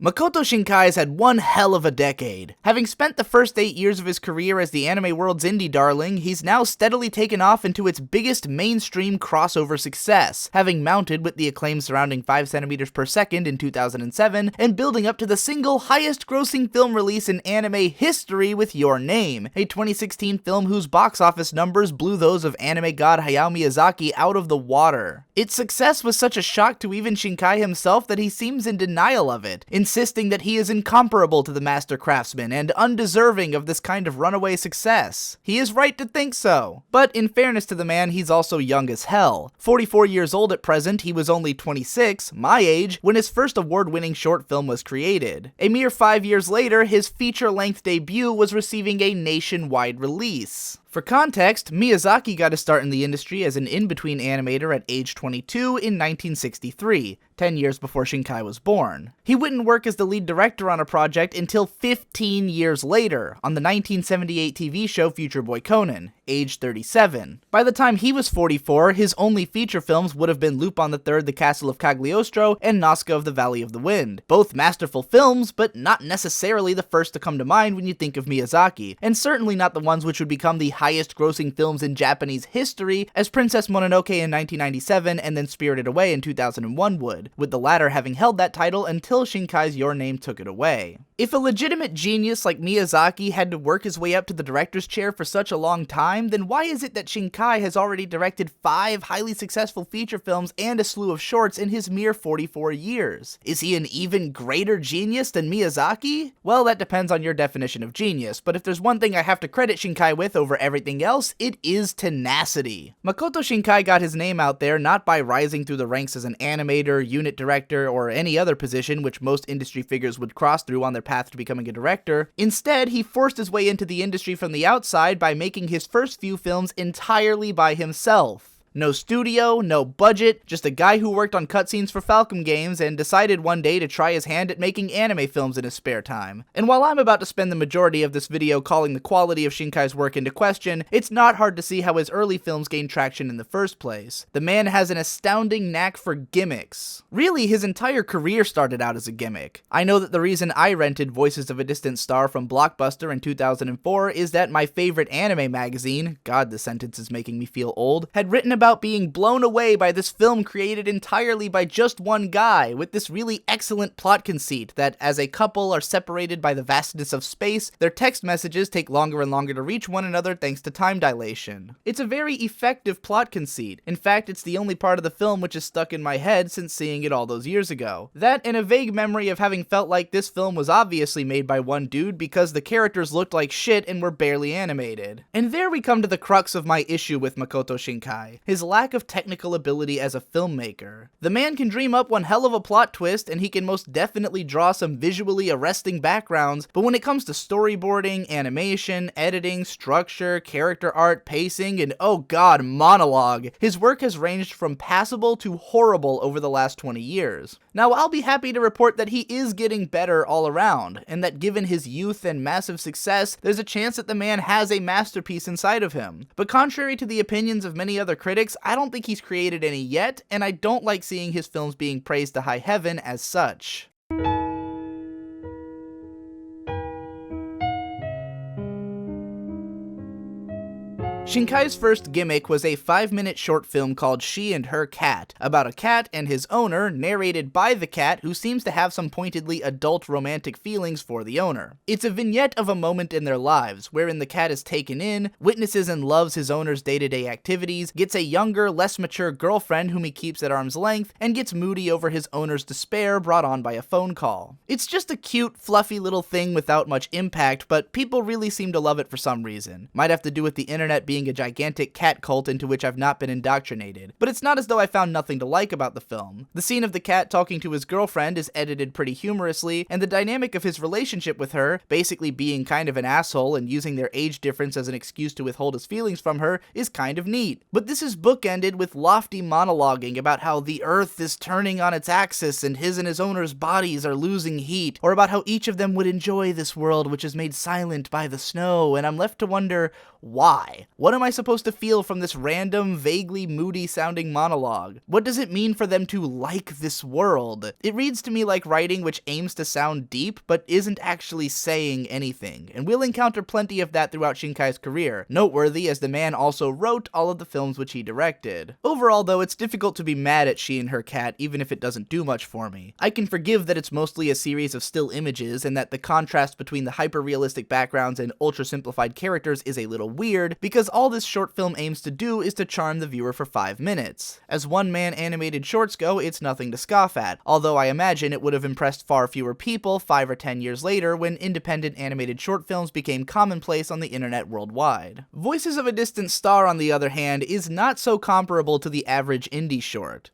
Makoto Shinkai has had one hell of a decade. Having spent the first 8 years of his career as the anime world's indie darling, he's now steadily taken off into its biggest mainstream crossover success, having mounted with the acclaim surrounding 5 centimeters per second in 2007, and building up to the single highest grossing film release in anime history with Your Name, a 2016 film whose box office numbers blew those of anime god Hayao Miyazaki out of the water. Its success was such a shock to even Shinkai himself that he seems in denial of it, insisting that he is incomparable to the master craftsman and undeserving of this kind of runaway success. He is right to think so. But in fairness to the man, he's also young as hell. 44 years old at present, he was only 26, my age, when his first award-winning short film was created. A mere 5 years later, his feature-length debut was receiving a nationwide release. For context, Miyazaki got his start in the industry as an in-between animator at age 22 in 1963, 10 years before Shinkai was born. He wouldn't work as the lead director on a project until 15 years later, on the 1978 TV show Future Boy Conan, age 37. By the time he was 44, his only feature films would have been Lupin III, The Castle of Cagliostro, and Nazca of the Valley of the Wind. Both masterful films, but not necessarily the first to come to mind when you think of Miyazaki, and certainly not the ones which would become the highest grossing films in Japanese history, as Princess Mononoke in 1997 and then Spirited Away in 2001 would, with the latter having held that title until Shinkai's Your Name took it away. If a legitimate genius like Miyazaki had to work his way up to the director's chair for such a long time, then why is it that Shinkai has already directed 5 highly successful feature films and a slew of shorts in his mere 44 years? Is he an even greater genius than Miyazaki? Well, that depends on your definition of genius, but if there's one thing I have to credit Shinkai with over everything else, it is tenacity. Makoto Shinkai got his name out there not by rising through the ranks as an animator, unit director, or any other position which most industry figures would cross through on their path to becoming a director. Instead, he forced his way into the industry from the outside by making his first few films entirely by himself. No studio, no budget, just a guy who worked on cutscenes for Falcom games and decided one day to try his hand at making anime films in his spare time. And while I'm about to spend the majority of this video calling the quality of Shinkai's work into question, it's not hard to see how his early films gained traction in the first place. The man has an astounding knack for gimmicks. Really, his entire career started out as a gimmick. I know that the reason I rented Voices of a Distant Star from Blockbuster in 2004 is that my favorite anime magazine, God, the sentence is making me feel old, had written about being blown away by this film created entirely by just one guy, with this really excellent plot conceit that as a couple are separated by the vastness of space, their text messages take longer and longer to reach one another thanks to time dilation. It's a very effective plot conceit. In fact, it's the only part of the film which is stuck in my head since seeing it all those years ago. That and a vague memory of having felt like this film was obviously made by one dude because the characters looked like shit and were barely animated. And there we come to the crux of my issue with Makoto Shinkai. His lack of technical ability as a filmmaker. The man can dream up one hell of a plot twist, and he can most definitely draw some visually arresting backgrounds, but when it comes to storyboarding, animation, editing, structure, character art, pacing, and oh god, monologue, his work has ranged from passable to horrible over the last 20 years. Now, I'll be happy to report that he is getting better all around, and that given his youth and massive success, there's a chance that the man has a masterpiece inside of him. But contrary to the opinions of many other critics, I don't think he's created any yet, and I don't like seeing his films being praised to high heaven as such. Shinkai's first gimmick was a 5-minute short film called She and Her Cat, about a cat and his owner, narrated by the cat, who seems to have some pointedly adult romantic feelings for the owner. It's a vignette of a moment in their lives, wherein the cat is taken in, witnesses and loves his owner's day-to-day activities, gets a younger, less mature girlfriend whom he keeps at arm's length, and gets moody over his owner's despair brought on by a phone call. It's just a cute, fluffy little thing without much impact, but people really seem to love it for some reason. Might have to do with the internet being a gigantic cat cult into which I've not been indoctrinated, but it's not as though I found nothing to like about the film. The scene of the cat talking to his girlfriend is edited pretty humorously, and the dynamic of his relationship with her, basically being kind of an asshole and using their age difference as an excuse to withhold his feelings from her, is kind of neat. But this is bookended with lofty monologuing about how the earth is turning on its axis and his owner's bodies are losing heat, or about how each of them would enjoy this world which is made silent by the snow, and I'm left to wonder, why? What What am I supposed to feel from this random, vaguely moody sounding monologue? What does it mean for them to like this world? It reads to me like writing which aims to sound deep, but isn't actually saying anything, and we'll encounter plenty of that throughout Shinkai's career, noteworthy as the man also wrote all of the films which he directed. Overall though, it's difficult to be mad at She and Her Cat, even if it doesn't do much for me. I can forgive that it's mostly a series of still images, and that the contrast between the hyper-realistic backgrounds and ultra-simplified characters is a little weird, because all this short film aims to do is to charm the viewer for 5 minutes. As one-man animated shorts go, it's nothing to scoff at, although I imagine it would have impressed far fewer people 5 or 10 years later when independent animated short films became commonplace on the internet worldwide. Voices of a Distant Star, on the other hand, is not so comparable to the average indie short.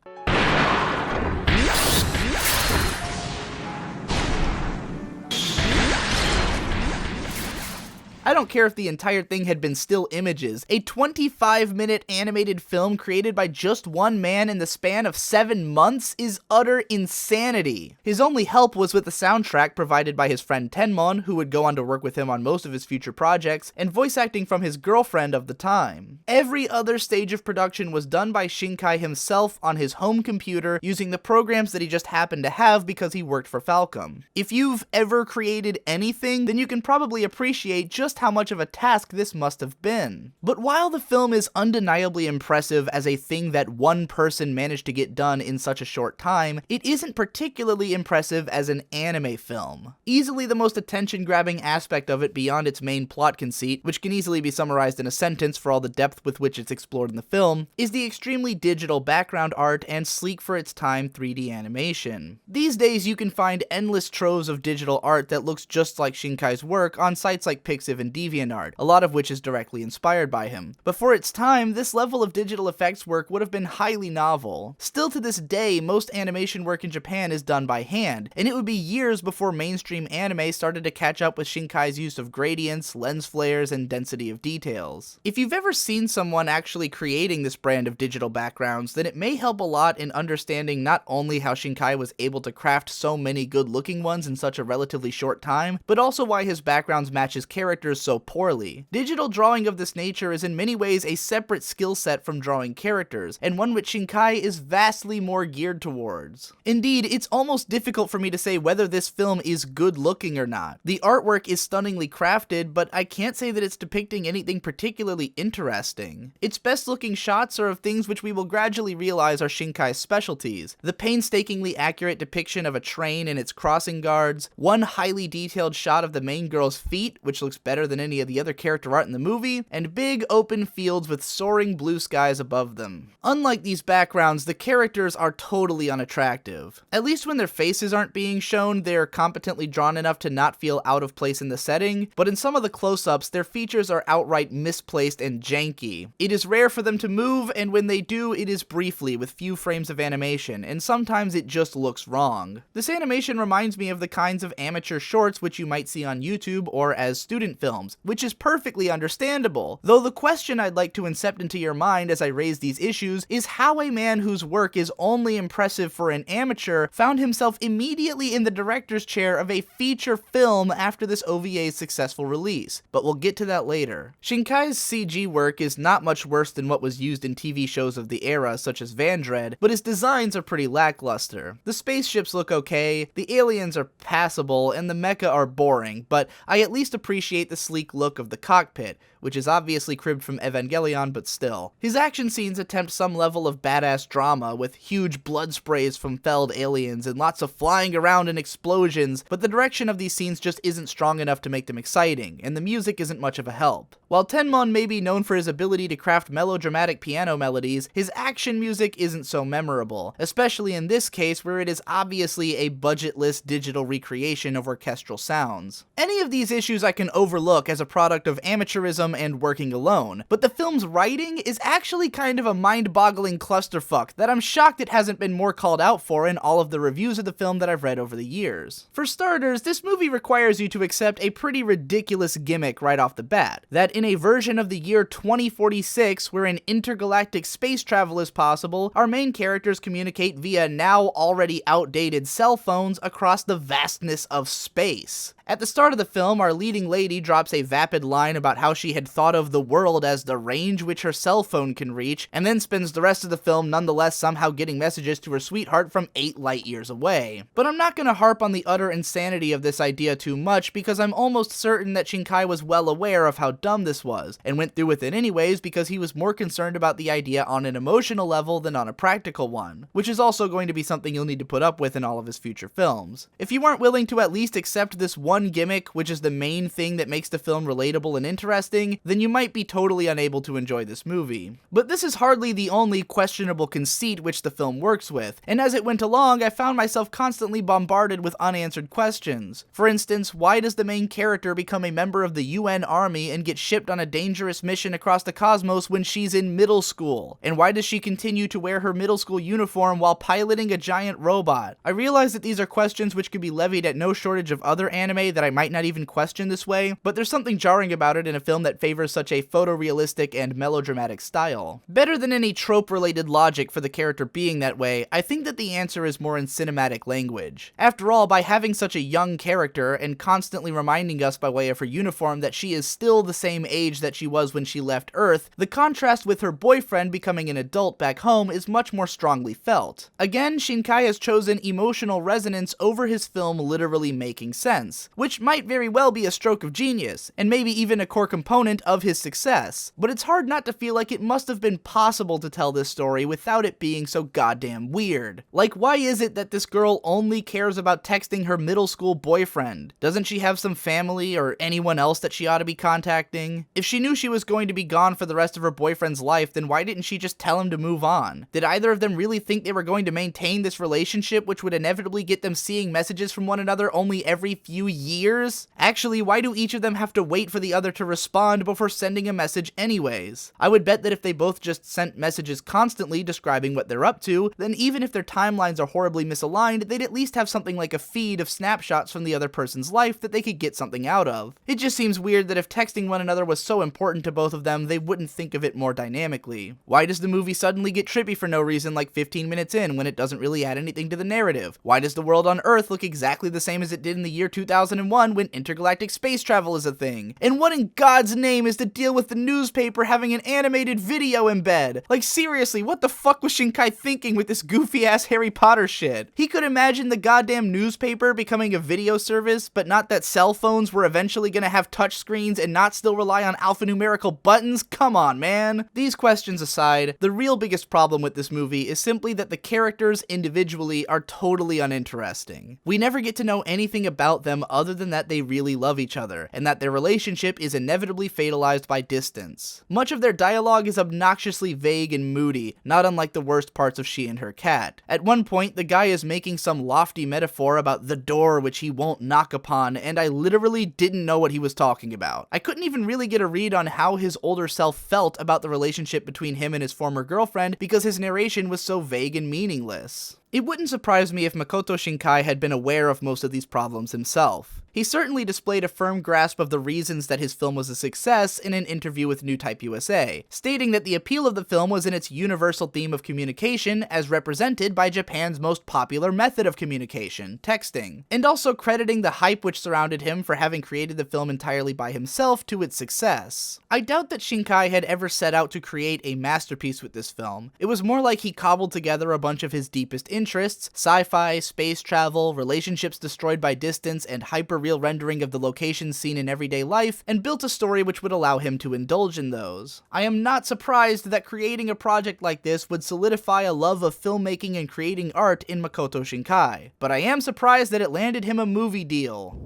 I don't care if the entire thing had been still images. A 25-minute animated film created by just one man in the span of 7 months is utter insanity. His only help was with the soundtrack provided by his friend Tenmon, who would go on to work with him on most of his future projects, and voice acting from his girlfriend of the time. Every other stage of production was done by Shinkai himself on his home computer using the programs that he just happened to have because he worked for Falcom. If you've ever created anything, then you can probably appreciate just how much of a task this must have been. But while the film is undeniably impressive as a thing that one person managed to get done in such a short time, it isn't particularly impressive as an anime film. Easily the most attention-grabbing aspect of it beyond its main plot conceit, which can easily be summarized in a sentence for all the depth with which it's explored in the film, is the extremely digital background art and sleek for its time 3D animation. These days you can find endless troves of digital art that looks just like Shinkai's work on sites like Pixiv and DeviantArt, a lot of which is directly inspired by him. But for its time, this level of digital effects work would have been highly novel. Still to this day, most animation work in Japan is done by hand, and it would be years before mainstream anime started to catch up with Shinkai's use of gradients, lens flares, and density of details. If you've ever seen someone actually creating this brand of digital backgrounds, then it may help a lot in understanding not only how Shinkai was able to craft so many good-looking ones in such a relatively short time, but also why his backgrounds match his characters so poorly. Digital drawing of this nature is in many ways a separate skill set from drawing characters, and one which Shinkai is vastly more geared towards. Indeed, it's almost difficult for me to say whether this film is good looking or not. The artwork is stunningly crafted, but I can't say that it's depicting anything particularly interesting. Its best looking shots are of things which we will gradually realize are Shinkai's specialties. The painstakingly accurate depiction of a train and its crossing guards, one highly detailed shot of the main girl's feet, which looks better than any of the other character art in the movie, and big open fields with soaring blue skies above them. Unlike these backgrounds, the characters are totally unattractive. At least when their faces aren't being shown, they are competently drawn enough to not feel out of place in the setting, but in some of the close-ups, their features are outright misplaced and janky. It is rare for them to move, and when they do, it is briefly, with few frames of animation, and sometimes it just looks wrong. This animation reminds me of the kinds of amateur shorts which you might see on YouTube or as student films, which is perfectly understandable, though the question I'd like to incept into your mind as I raise these issues is how a man whose work is only impressive for an amateur found himself immediately in the director's chair of a feature film after this OVA's successful release, but we'll get to that later. Shinkai's CG work is not much worse than what was used in TV shows of the era, such as Vandred, but his designs are pretty lackluster. The spaceships look okay, the aliens are passable, and the mecha are boring, but I at least appreciate the sleek look of the cockpit, which is obviously cribbed from Evangelion, but still. His action scenes attempt some level of badass drama, with huge blood sprays from felled aliens and lots of flying around and explosions, but the direction of these scenes just isn't strong enough to make them exciting, and the music isn't much of a help. While Tenmon may be known for his ability to craft melodramatic piano melodies, his action music isn't so memorable, especially in this case where it is obviously a budgetless digital recreation of orchestral sounds. Any of these issues I can overlook as a product of amateurism and working alone, but the film's writing is actually kind of a mind-boggling clusterfuck that I'm shocked it hasn't been more called out for in all of the reviews of the film that I've read over the years. For starters, this movie requires you to accept a pretty ridiculous gimmick right off the bat, that in a version of the year 2046 where an intergalactic space travel is possible, our main characters communicate via now already outdated cell phones across the vastness of space. At the start of the film, our leading lady drops drops a vapid line about how she had thought of the world as the range which her cell phone can reach, and then spends the rest of the film nonetheless somehow getting messages to her sweetheart from 8 light years away. But I'm not gonna harp on the utter insanity of this idea too much, because I'm almost certain that Shinkai was well aware of how dumb this was, and went through with it anyways because he was more concerned about the idea on an emotional level than on a practical one, which is also going to be something you'll need to put up with in all of his future films. If you aren't willing to at least accept this one gimmick, which is the main thing that makes the film relatable and interesting, then you might be totally unable to enjoy this movie. But this is hardly the only questionable conceit which the film works with, and as it went along, I found myself constantly bombarded with unanswered questions. For instance, why does the main character become a member of the UN army and get shipped on a dangerous mission across the cosmos when she's in middle school? And why does she continue to wear her middle school uniform while piloting a giant robot? I realize that these are questions which could be levied at no shortage of other anime that I might not even question this way, but there's something jarring about it in a film that favors such a photorealistic and melodramatic style. Better than any trope-related logic for the character being that way, I think that the answer is more in cinematic language. After all, by having such a young character and constantly reminding us by way of her uniform that she is still the same age that she was when she left Earth, the contrast with her boyfriend becoming an adult back home is much more strongly felt. Again, Shinkai has chosen emotional resonance over his film literally making sense, which might very well be a stroke of genius, and maybe even a core component of his success, but it's hard not to feel like it must have been possible to tell this story without it being so goddamn weird. Like, why is it that this girl only cares about texting her middle school boyfriend? Doesn't she have some family or anyone else that she ought to be contacting? If she knew she was going to be gone for the rest of her boyfriend's life, then why didn't she just tell him to move on? Did either of them really think they were going to maintain this relationship, which would inevitably get them seeing messages from one another only every few years? Actually, why do each of them have to wait for the other to respond before sending a message anyways? I would bet that if they both just sent messages constantly describing what they're up to, then even if their timelines are horribly misaligned, they'd at least have something like a feed of snapshots from the other person's life that they could get something out of. It just seems weird that if texting one another was so important to both of them, they wouldn't think of it more dynamically. Why does the movie suddenly get trippy for no reason like 15 minutes in when it doesn't really add anything to the narrative? Why does the world on Earth look exactly the same as it did in the year 2001 when intergalactic space travel is a thing? And what in God's name is the deal with the newspaper having an animated video embed? Like, seriously, what the fuck was Shinkai thinking with this goofy ass Harry Potter shit? He could imagine the goddamn newspaper becoming a video service, but not that cell phones were eventually gonna have touchscreens and not still rely on alphanumerical buttons? Come on, man. These questions aside, the real biggest problem with this movie is simply that the characters individually are totally uninteresting. We never get to know anything about them other than that they really love each other, and that their relationship is inevitably fatalized by distance. Much of their dialogue is obnoxiously vague and moody, not unlike the worst parts of She and Her Cat. At one point, the guy is making some lofty metaphor about the door which he won't knock upon, and I literally didn't know what he was talking about. I couldn't even really get a read on how his older self felt about the relationship between him and his former girlfriend because his narration was so vague and meaningless. It wouldn't surprise me if Makoto Shinkai had been aware of most of these problems himself. He certainly displayed a firm grasp of the reasons that his film was a success in an interview with New Type USA, stating that the appeal of the film was in its universal theme of communication as represented by Japan's most popular method of communication, texting, and also crediting the hype which surrounded him for having created the film entirely by himself to its success. I doubt that Shinkai had ever set out to create a masterpiece with this film. It was more like he cobbled together a bunch of his deepest interests, sci-fi, space travel, relationships destroyed by distance, and hyper-real rendering of the locations seen in everyday life, and built a story which would allow him to indulge in those. I am not surprised that creating a project like this would solidify a love of filmmaking and creating art in Makoto Shinkai, but I am surprised that it landed him a movie deal.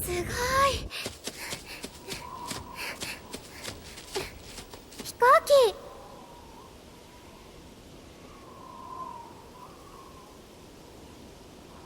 すごい。飛行機。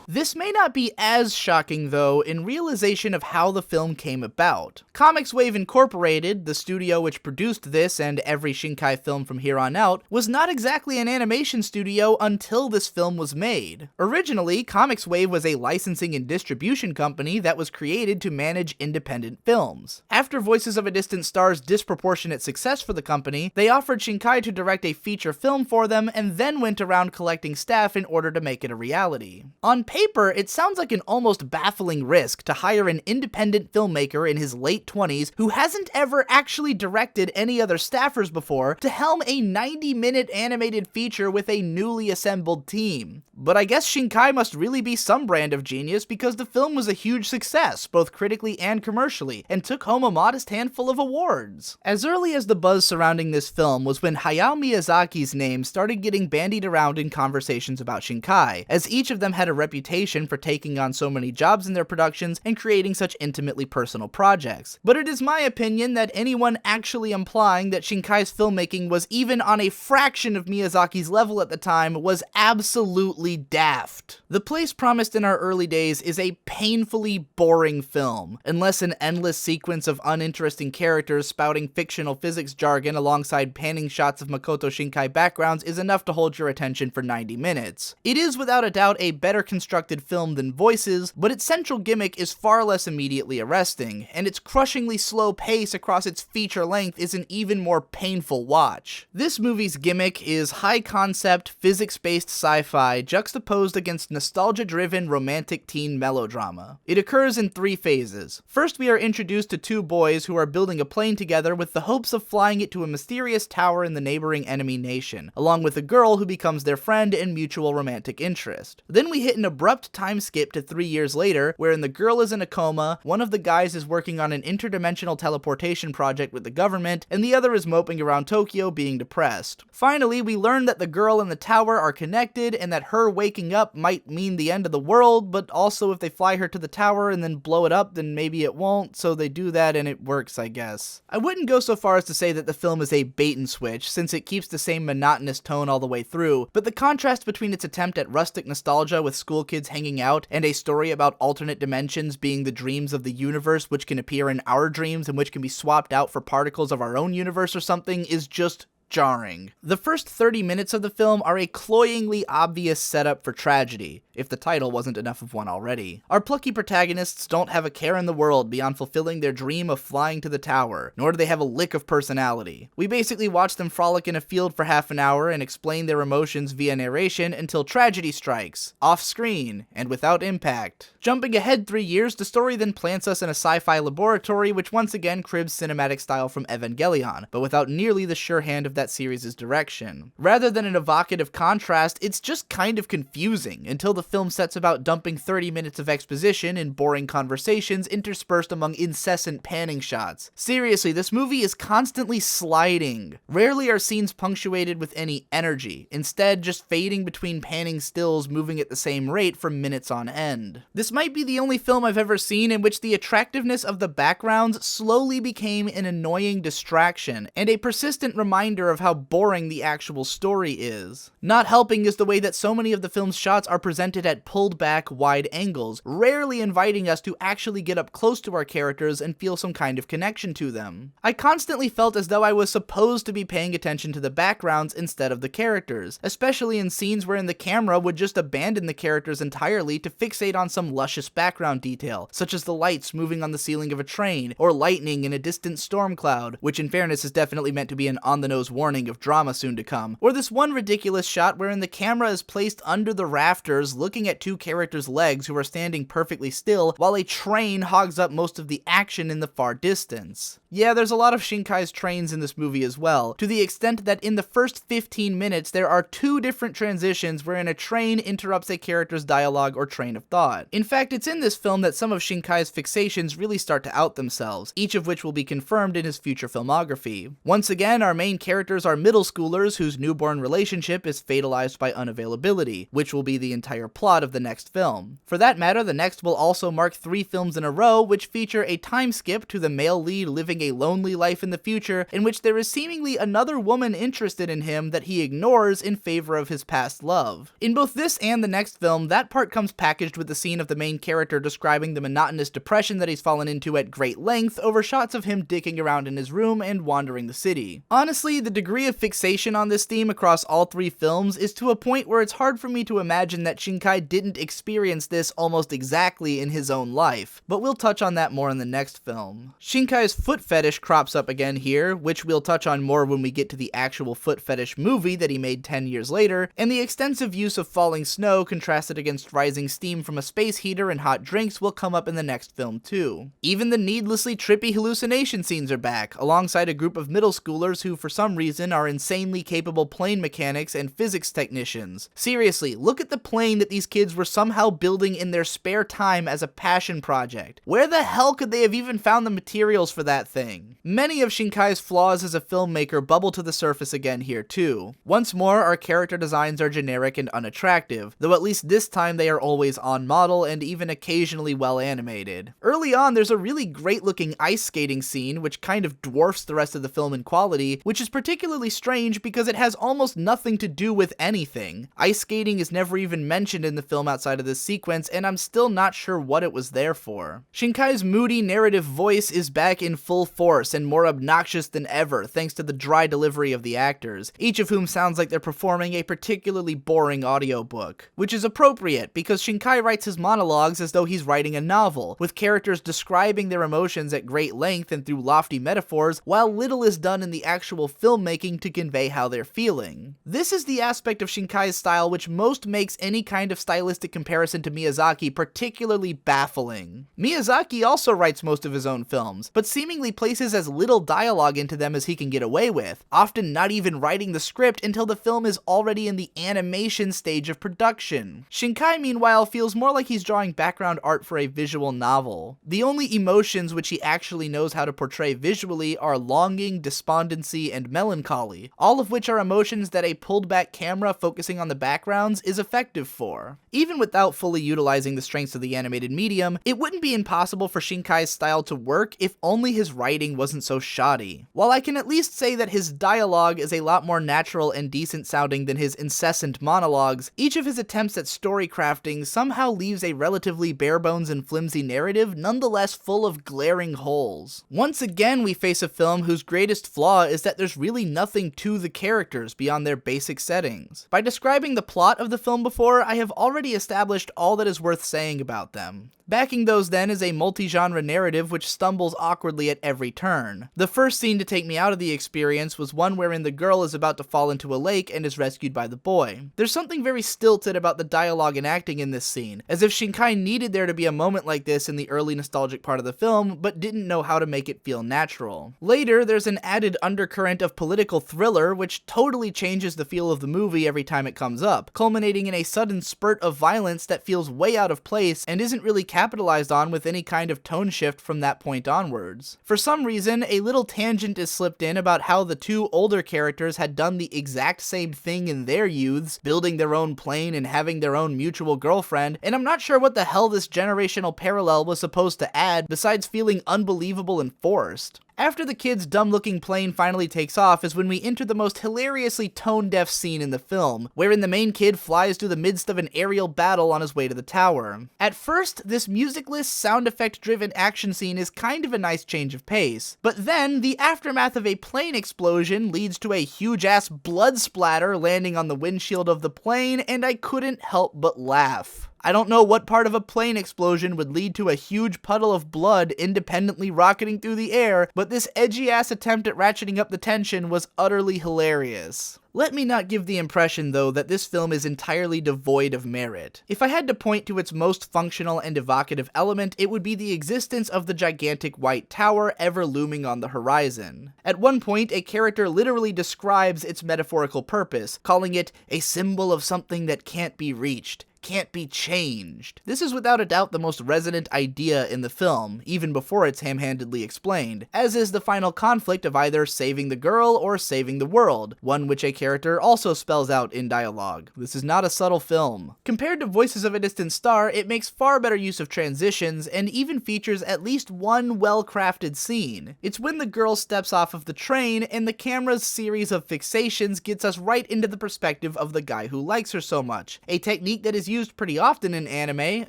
This may not be as shocking, though, in realization of how the film came about. Comics Wave Incorporated, the studio which produced this and every Shinkai film from here on out, was not exactly an animation studio until this film was made. Originally, Comics Wave was a licensing and distribution company that was created to manage independent films. After Voices of a Distant Star's disproportionate success for the company, they offered Shinkai to direct a feature film for them and then went around collecting staff in order to make it a reality. On paper, it sounds like an almost baffling risk to hire an independent filmmaker in his late 20s who hasn't ever actually directed any other staffers before to helm a 90-minute animated feature with a newly assembled team. But I guess Shinkai must really be some brand of genius because the film was a huge success, both critically and commercially, and took home a modest handful of awards. As early as the buzz surrounding this film was when Hayao Miyazaki's name started getting bandied around in conversations about Shinkai, as each of them had a reputation for taking on so many jobs in their productions and creating such intimately personal projects. But it is my opinion that anyone actually implying that Shinkai's filmmaking was even on a fraction of Miyazaki's level at the time was absolutely daft. The Place Promised in Our Early Days is a painfully boring film, unless an endless sequence of uninteresting characters spouting fictional physics jargon alongside panning shots of Makoto Shinkai backgrounds is enough to hold your attention for 90 minutes. It is without a doubt a better constructed film than Voices, but its central gimmick is far less immediately arresting, and its crushingly slow pace across its feature length is an even more painful watch. This movie's gimmick is high-concept, physics-based sci-fi juxtaposed against nostalgia-driven romantic teen melodrama. It occurs in 3 phases. First, we are introduced to 2 boys who are building a plane together with the hopes of flying it to a mysterious tower in the neighboring enemy nation, along with a girl who becomes their friend and mutual romantic interest. Then we hit an abrupt time skip to 3 years later, wherein the girl is in a coma, one of the guys is working on an interdimensional teleportation project with the government, and the other is moping around Tokyo being depressed. Finally, we learn that the girl and the tower are connected, and that her waking up might mean the end of the world, but also if they fly her to the tower and then blow it up, then maybe it won't, so they do that and it works, I guess. I wouldn't go so far as to say that the film is a bait and switch, since it keeps the same monotonous tone all the way through, but the contrast between its attempt at rustic nostalgia with school kids hanging out and a story about alternate dimensions being the dreams of the universe which can appear in our dreams and which can be swapped out for particles of our own universe or something is just jarring. The first 30 minutes of the film are a cloyingly obvious setup for tragedy, if the title wasn't enough of one already. Our plucky protagonists don't have a care in the world beyond fulfilling their dream of flying to the tower, nor do they have a lick of personality. We basically watch them frolic in a field for half an hour and explain their emotions via narration until tragedy strikes, off-screen, and without impact. Jumping ahead 3 years, the story then plants us in a sci-fi laboratory which once again cribs cinematic style from Evangelion, but without nearly the sure hand of that series' direction. Rather than an evocative contrast, it's just kind of confusing until the film sets about dumping 30 minutes of exposition and boring conversations interspersed among incessant panning shots. Seriously, this movie is constantly sliding. Rarely are scenes punctuated with any energy, instead just fading between panning stills moving at the same rate for minutes on end. This might be the only film I've ever seen in which the attractiveness of the backgrounds slowly became an annoying distraction, and a persistent reminder of how boring the actual story is. Not helping is the way that so many of the film's shots are presented at pulled back, wide angles, rarely inviting us to actually get up close to our characters and feel some kind of connection to them. I constantly felt as though I was supposed to be paying attention to the backgrounds instead of the characters, especially in scenes wherein the camera would just abandon the characters entirely to fixate on some luscious background detail, such as the lights moving on the ceiling of a train, or lightning in a distant storm cloud, which in fairness is definitely meant to be an on-the-nose warning of drama soon to come, or this one ridiculous shot wherein the camera is placed under the rafters looking at 2 characters' legs who are standing perfectly still while a train hogs up most of the action in the far distance. Yeah, there's a lot of Shinkai's trains in this movie as well, to the extent that in the first 15 minutes there are 2 different transitions wherein a train interrupts a character's dialogue or train of thought. In fact, it's in this film that some of Shinkai's fixations really start to out themselves, each of which will be confirmed in his future filmography. Once again, our main characters are middle schoolers whose newborn relationship is fatalized by unavailability, which will be the entire plot of the next film. For that matter, the next will also mark 3 films in a row which feature a time skip to the male lead living a lonely life in the future in which there is seemingly another woman interested in him that he ignores in favor of his past love. In both this and the next film, that part comes packaged with the scene of the main character describing the monotonous depression that he's fallen into at great length over shots of him dicking around in his room and wandering the city. Honestly, the degree of fixation on this theme across all three films is to a point where it's hard for me to imagine that Shinkai didn't experience this almost exactly in his own life, but we'll touch on that more in the next film. Shinkai's foot fetish crops up again here, which we'll touch on more when we get to the actual foot fetish movie that he made 10 years later, and the extensive use of falling snow contrasted against rising steam from a space heater and hot drinks will come up in the next film too. Even the needlessly trippy hallucination scenes are back, alongside a group of middle schoolers who for some reason are insanely capable plane mechanics and physics technicians. Seriously, look at the plane that these kids were somehow building in their spare time as a passion project. Where the hell could they have even found the materials for that thing? Many of Shinkai's flaws as a filmmaker bubble to the surface again here too. Once more, our character designs are generic and unattractive, though at least this time they are always on model and even occasionally well animated. Early on, there's a really great looking ice skating scene which kind of dwarfs the rest of the film in quality, which is particularly strange because it has almost nothing to do with anything. Ice skating is never even mentioned in the film outside of this sequence, and I'm still not sure what it was there for. Shinkai's moody narrative voice is back in full force and more obnoxious than ever thanks to the dry delivery of the actors, each of whom sounds like they're performing a particularly boring audiobook. Which is appropriate, because Shinkai writes his monologues as though he's writing a novel, with characters describing their emotions at great length and through lofty metaphors, while little is done in the actual filmmaking to convey how they're feeling. This is the aspect of Shinkai's style which most makes any kind of stylistic comparison to Miyazaki particularly baffling. Miyazaki also writes most of his own films, but seemingly places as little dialogue into them as he can get away with, often not even writing the script until the film is already in the animation stage of production. Shinkai, meanwhile, feels more like he's drawing background art for a visual novel. The only emotions which he actually knows how to portray visually are longing, despondency, and melancholy, all of which are emotions that a pulled back camera focusing on the backgrounds is effective for. Even without fully utilizing the strengths of the animated medium, it wouldn't be impossible for Shinkai's style to work if only his writing wasn't so shoddy. While I can at least say that his dialogue is a lot more natural and decent sounding than his incessant monologues, each of his attempts at story crafting somehow leaves a relatively bare-bones and flimsy narrative nonetheless full of glaring holes. Once again, we face a film whose greatest flaw is that there's really nothing to the characters beyond their basic settings. By describing the plot of the film before, I have already established all that is worth saying about them. Backing those then is a multi-genre narrative which stumbles awkwardly at every turn. The first scene to take me out of the experience was one wherein the girl is about to fall into a lake and is rescued by the boy. There's something very stilted about the dialogue and acting in this scene, as if Shinkai needed there to be a moment like this in the early nostalgic part of the film, but didn't know how to make it feel natural. Later, there's an added undercurrent of political thriller which totally changes the feel of the movie every time it comes up, culminating in a sudden spurt of violence that feels way out of place and isn't really capitalized on with any kind of tone shift from that point onwards. For some reason, a little tangent is slipped in about how the two older characters had done the exact same thing in their youths, building their own plane and having their own mutual girlfriend, and I'm not sure what the hell this generational parallel was supposed to add besides feeling unbelievable and forced. After the kid's dumb-looking plane finally takes off is when we enter the most hilariously tone-deaf scene in the film, wherein the main kid flies through the midst of an aerial battle on his way to the tower. At first, this musicless, sound effect-driven action scene is kind of a nice change of pace, but then the aftermath of a plane explosion leads to a huge-ass blood splatter landing on the windshield of the plane, and I couldn't help but laugh. I don't know what part of a plane explosion would lead to a huge puddle of blood independently rocketing through the air, but this edgy-ass attempt at ratcheting up the tension was utterly hilarious. Let me not give the impression, though, that this film is entirely devoid of merit. If I had to point to its most functional and evocative element, it would be the existence of the gigantic white tower ever looming on the horizon. At one point, a character literally describes its metaphorical purpose, calling it a symbol of something that can't be reached, can't be changed. This is without a doubt the most resonant idea in the film, even before it's ham-handedly explained, as is the final conflict of either saving the girl or saving the world, one which a character also spells out in dialogue. This is not a subtle film. Compared to Voices of a Distant Star, it makes far better use of transitions, and even features at least one well-crafted scene. It's when the girl steps off of the train, and the camera's series of fixations gets us right into the perspective of the guy who likes her so much, a technique that is used pretty often in anime,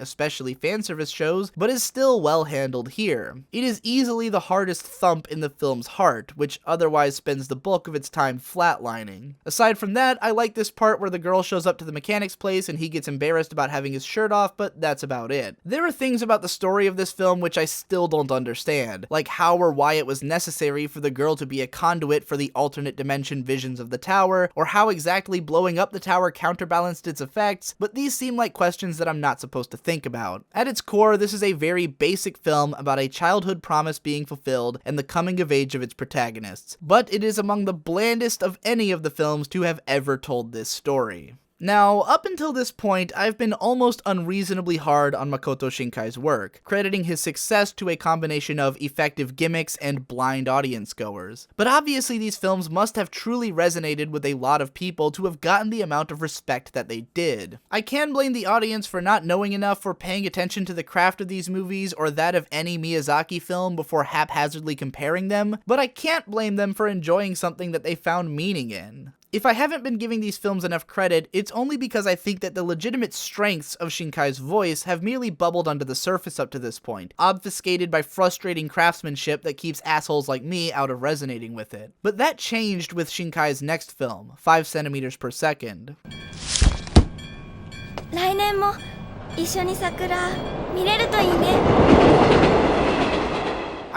especially fanservice shows, but is still well handled here. It is easily the hardest thump in the film's heart, which otherwise spends the bulk of its time flatlining. Aside from that, I like this part where the girl shows up to the mechanic's place and he gets embarrassed about having his shirt off, but that's about it. There are things about the story of this film which I still don't understand, like how or why it was necessary for the girl to be a conduit for the alternate dimension visions of the tower, or how exactly blowing up the tower counterbalanced its effects, but these seem like questions that I'm not supposed to think about. At its core, this is a very basic film about a childhood promise being fulfilled and the coming of age of its protagonists, but it is among the blandest of any of the films to have ever told this story. Now, up until this point, I've been almost unreasonably hard on Makoto Shinkai's work, crediting his success to a combination of effective gimmicks and blind audience goers. But obviously these films must have truly resonated with a lot of people to have gotten the amount of respect that they did. I can blame the audience for not knowing enough or paying attention to the craft of these movies or that of any Miyazaki film before haphazardly comparing them, but I can't blame them for enjoying something that they found meaning in. If I haven't been giving these films enough credit, it's only because I think that the legitimate strengths of Shinkai's voice have merely bubbled under the surface up to this point, obfuscated by frustrating craftsmanship that keeps assholes like me out of resonating with it. But that changed with Shinkai's next film, 5 centimeters per second. 来年も一緒に桜見れるといいね。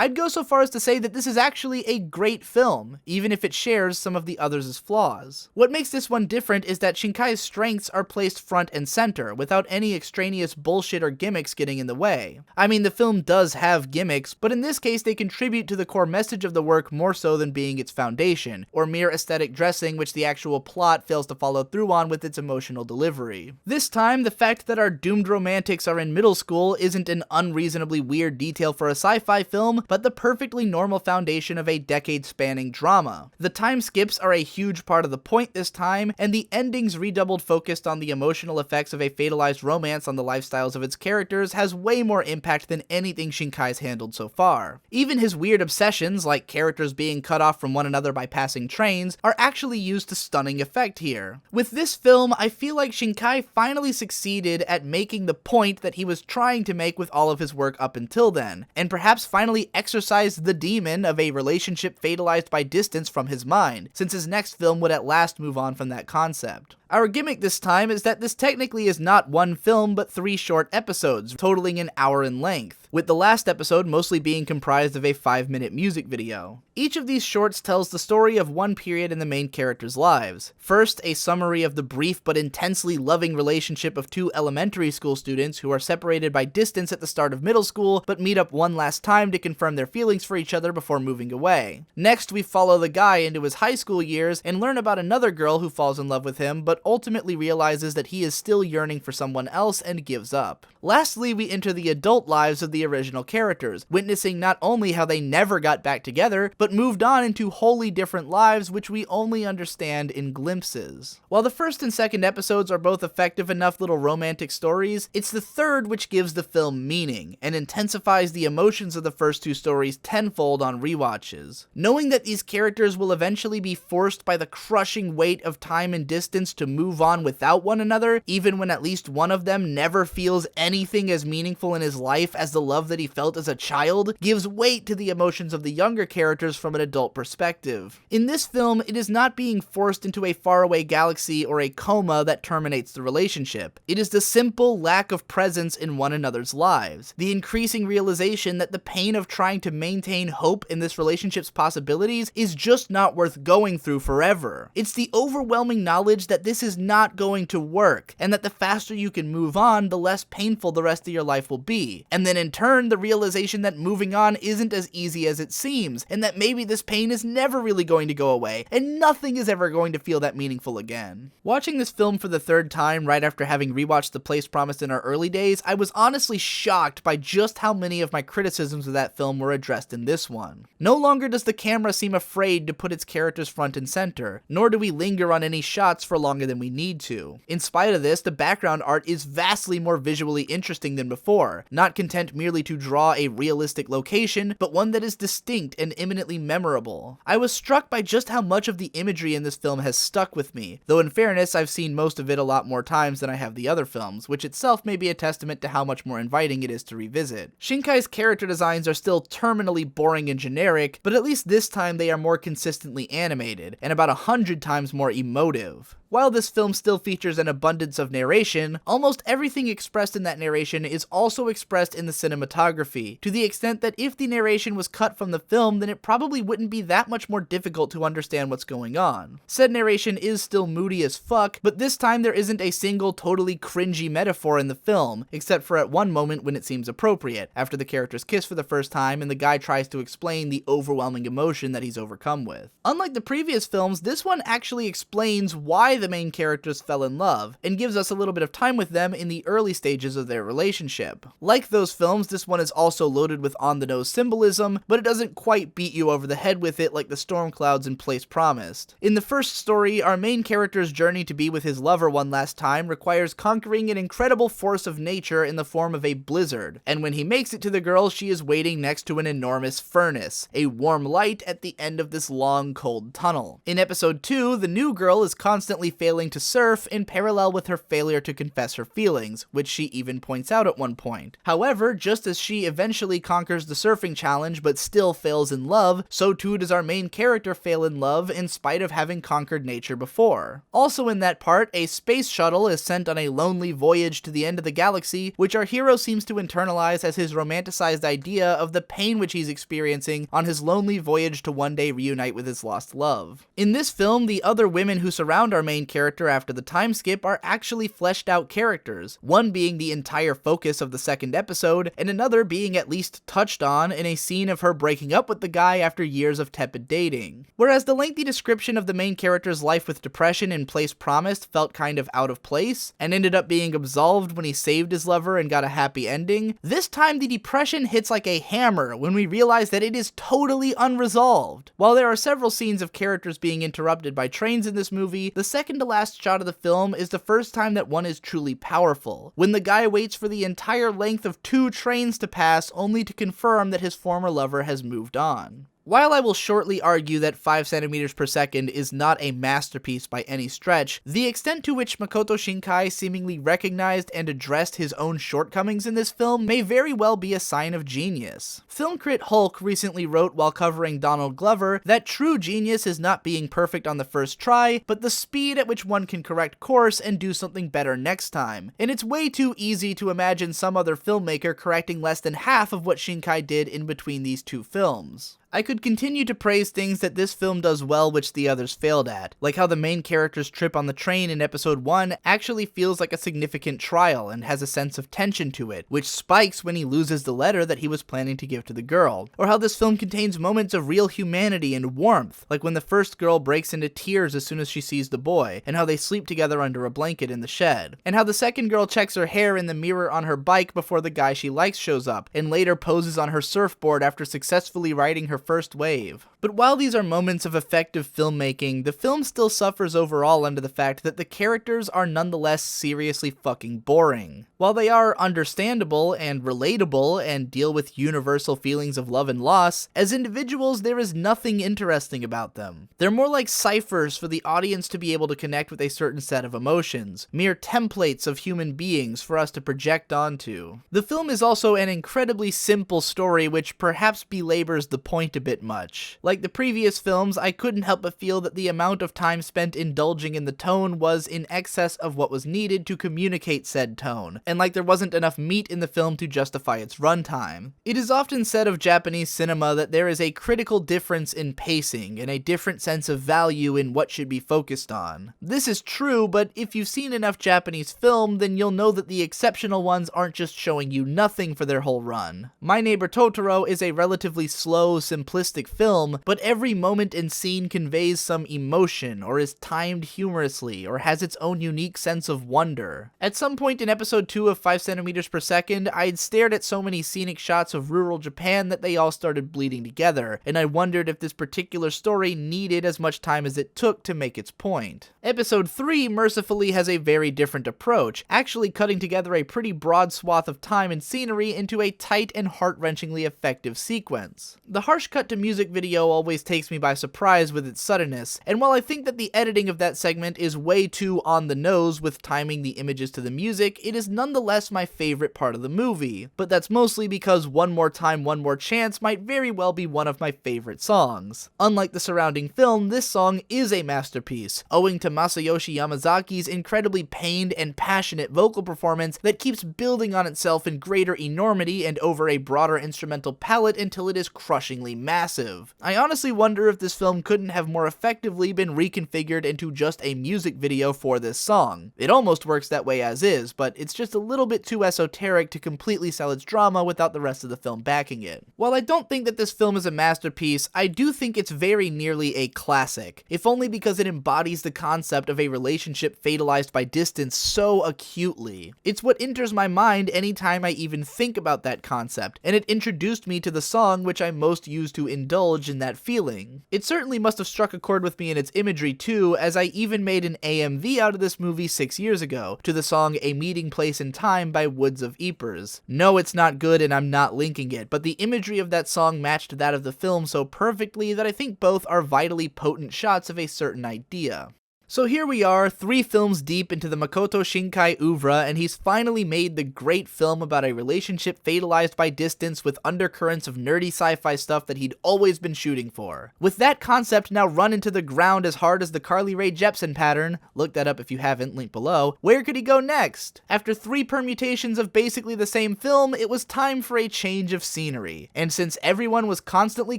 I'd go so far as to say that this is actually a great film, even if it shares some of the others' flaws. What makes this one different is that Shinkai's strengths are placed front and center, without any extraneous bullshit or gimmicks getting in the way. I mean, the film does have gimmicks, but in this case they contribute to the core message of the work more so than being its foundation, or mere aesthetic dressing which the actual plot fails to follow through on with its emotional delivery. This time, the fact that our doomed romantics are in middle school isn't an unreasonably weird detail for a sci-fi film, but the perfectly normal foundation of a decade-spanning drama. The time skips are a huge part of the point this time, and the endings redoubled focused on the emotional effects of a fatalized romance on the lifestyles of its characters has way more impact than anything Shinkai's handled so far. Even his weird obsessions, like characters being cut off from one another by passing trains, are actually used to stunning effect here. With this film, I feel like Shinkai finally succeeded at making the point that he was trying to make with all of his work up until then, and perhaps finally exorcised the demon of a relationship fatalized by distance from his mind, since his next film would at last move on from that concept. Our gimmick this time is that this technically is not one film but 3 short episodes, totaling an hour in length, with the last episode mostly being comprised of a 5-minute music video. Each of these shorts tells the story of one period in the main characters' lives. First, a summary of the brief but intensely loving relationship of 2 elementary school students who are separated by distance at the start of middle school, but meet up one last time to confirm their feelings for each other before moving away. Next, we follow the guy into his high school years and learn about another girl who falls in love with him, but ultimately realizes that he is still yearning for someone else and gives up. Lastly, we enter the adult lives of the original characters, witnessing not only how they never got back together, but moved on into wholly different lives which we only understand in glimpses. While the first and second episodes are both effective enough little romantic stories, it's the third which gives the film meaning, and intensifies the emotions of the first 2 stories tenfold on rewatches. Knowing that these characters will eventually be forced by the crushing weight of time and distance to move on without one another, even when at least one of them never feels anything as meaningful in his life as the love that he felt as a child, gives weight to the emotions of the younger characters from an adult perspective. In this film, it is not being forced into a faraway galaxy or a coma that terminates the relationship. It is the simple lack of presence in one another's lives, the increasing realization that the pain of trying to maintain hope in this relationship's possibilities is just not worth going through forever. It's the overwhelming knowledge that this this is not going to work, and that the faster you can move on, the less painful the rest of your life will be. And then in turn, the realization that moving on isn't as easy as it seems, and that maybe this pain is never really going to go away, and nothing is ever going to feel that meaningful again. Watching this film for the third time right after having rewatched The Place Promised in our early days, I was honestly shocked by just how many of my criticisms of that film were addressed in this one. No longer does the camera seem afraid to put its characters front and center, nor do we linger on any shots for longer than we need to. In spite of this, the background art is vastly more visually interesting than before, not content merely to draw a realistic location, but one that is distinct and eminently memorable. I was struck by just how much of the imagery in this film has stuck with me, though in fairness, I've seen most of it a lot more times than I have the other films, which itself may be a testament to how much more inviting it is to revisit. Shinkai's character designs are still terminally boring and generic, but at least this time they are more consistently animated, and about 100 times more emotive. While this film still features an abundance of narration, almost everything expressed in that narration is also expressed in the cinematography, to the extent that if the narration was cut from the film, then it probably wouldn't be that much more difficult to understand what's going on. Said narration is still moody as fuck, but this time there isn't a single totally cringy metaphor in the film, except for at one moment when it seems appropriate, after the characters kiss for the first time and the guy tries to explain the overwhelming emotion that he's overcome with. Unlike the previous films, this one actually explains why the main characters fell in love, and gives us a little bit of time with them in the early stages of their relationship. Like those films, this one is also loaded with on-the-nose symbolism, but it doesn't quite beat you over the head with it like the storm clouds in Place Promised. In the first story, our main character's journey to be with his lover one last time requires conquering an incredible force of nature in the form of a blizzard, and when he makes it to the girl, she is waiting next to an enormous furnace, a warm light at the end of this long, cold tunnel. In episode 2, the new girl is constantly failing to surf in parallel with her failure to confess her feelings, which she even points out at one point. However, just as she eventually conquers the surfing challenge but still fails in love, so too does our main character fail in love in spite of having conquered nature before. Also in that part, a space shuttle is sent on a lonely voyage to the end of the galaxy, which our hero seems to internalize as his romanticized idea of the pain which he's experiencing on his lonely voyage to one day reunite with his lost love. In this film, the other women who surround our main character after the time skip are actually fleshed out characters, one being the entire focus of the second episode, and another being at least touched on in a scene of her breaking up with the guy after years of tepid dating. Whereas the lengthy description of the main character's life with depression in Place Promised felt kind of out of place, and ended up being absolved when he saved his lover and got a happy ending, this time the depression hits like a hammer when we realize that it is totally unresolved. While there are several scenes of characters being interrupted by trains in this movie, the second to last shot of the film is the first time that one is truly powerful, when the guy waits for the entire length of 2 trains to pass only to confirm that his former lover has moved on. While I will shortly argue that 5 centimeters per second is not a masterpiece by any stretch, the extent to which Makoto Shinkai seemingly recognized and addressed his own shortcomings in this film may very well be a sign of genius. Film crit Hulk recently wrote while covering Donald Glover that true genius is not being perfect on the first try, but the speed at which one can correct course and do something better next time. And it's way too easy to imagine some other filmmaker correcting less than half of what Shinkai did in between these 2 films. I could continue to praise things that this film does well which the others failed at, like how the main character's trip on the train in episode 1 actually feels like a significant trial and has a sense of tension to it, which spikes when he loses the letter that he was planning to give to the girl, or how this film contains moments of real humanity and warmth, like when the first girl breaks into tears as soon as she sees the boy, and how they sleep together under a blanket in the shed, and how the second girl checks her hair in the mirror on her bike before the guy she likes shows up, and later poses on her surfboard after successfully riding her first wave. But while these are moments of effective filmmaking, the film still suffers overall under the fact that the characters are nonetheless seriously fucking boring. While they are understandable and relatable and deal with universal feelings of love and loss, as individuals there is nothing interesting about them. They're more like ciphers for the audience to be able to connect with a certain set of emotions, mere templates of human beings for us to project onto. The film is also an incredibly simple story which perhaps belabors the point a bit much. Like the previous films, I couldn't help but feel that the amount of time spent indulging in the tone was in excess of what was needed to communicate said tone, and like there wasn't enough meat in the film to justify its runtime. It is often said of Japanese cinema that there is a critical difference in pacing and a different sense of value in what should be focused on. This is true, but if you've seen enough Japanese film, then you'll know that the exceptional ones aren't just showing you nothing for their whole run. My Neighbor Totoro is a relatively slow, simplistic film, but every moment and scene conveys some emotion, or is timed humorously, or has its own unique sense of wonder. At some point in episode 2 of 5 centimeters per second, I'd stared at so many scenic shots of rural Japan that they all started bleeding together, and I wondered if this particular story needed as much time as it took to make its point. Episode 3 mercifully has a very different approach, actually cutting together a pretty broad swath of time and scenery into a tight and heart-wrenchingly effective sequence. The harsh cut to music video always takes me by surprise with its suddenness, and while I think that the editing of that segment is way too on the nose with timing the images to the music, it is nonetheless my favorite part of the movie. But that's mostly because One More Time, One More Chance might very well be one of my favorite songs. Unlike the surrounding film, this song is a masterpiece, owing to Masayoshi Yamazaki's incredibly pained and passionate vocal performance that keeps building on itself in greater enormity and over a broader instrumental palette until it is crushingly massive. I honestly wonder if this film couldn't have more effectively been reconfigured into just a music video for this song. It almost works that way as is, but it's just a little bit too esoteric to completely sell its drama without the rest of the film backing it. While I don't think that this film is a masterpiece, I do think it's very nearly a classic, if only because it embodies the concept of a relationship fatalized by distance so acutely. It's what enters my mind anytime I even think about that concept, and it introduced me to the song which I most used to indulge in that feeling. It certainly must have struck a chord with me in its imagery too, as I even made an AMV out of this movie 6 years ago, to the song A Meeting Place in Time by Woods of Ypres. No, it's not good and I'm not linking it, but the imagery of that song matched that of the film so perfectly that I think both are vitally potent shots of a certain idea. So here we are, 3 films deep into the Makoto Shinkai oeuvre, and he's finally made the great film about a relationship fatalized by distance with undercurrents of nerdy sci-fi stuff that he'd always been shooting for. With that concept now run into the ground as hard as the Carly Rae Jepsen pattern, look that up if you haven't, link below, where could he go next? After 3 permutations of basically the same film, it was time for a change of scenery. And since everyone was constantly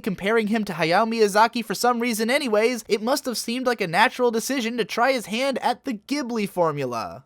comparing him to Hayao Miyazaki for some reason anyways, it must have seemed like a natural decision to try his hand at the Ghibli formula.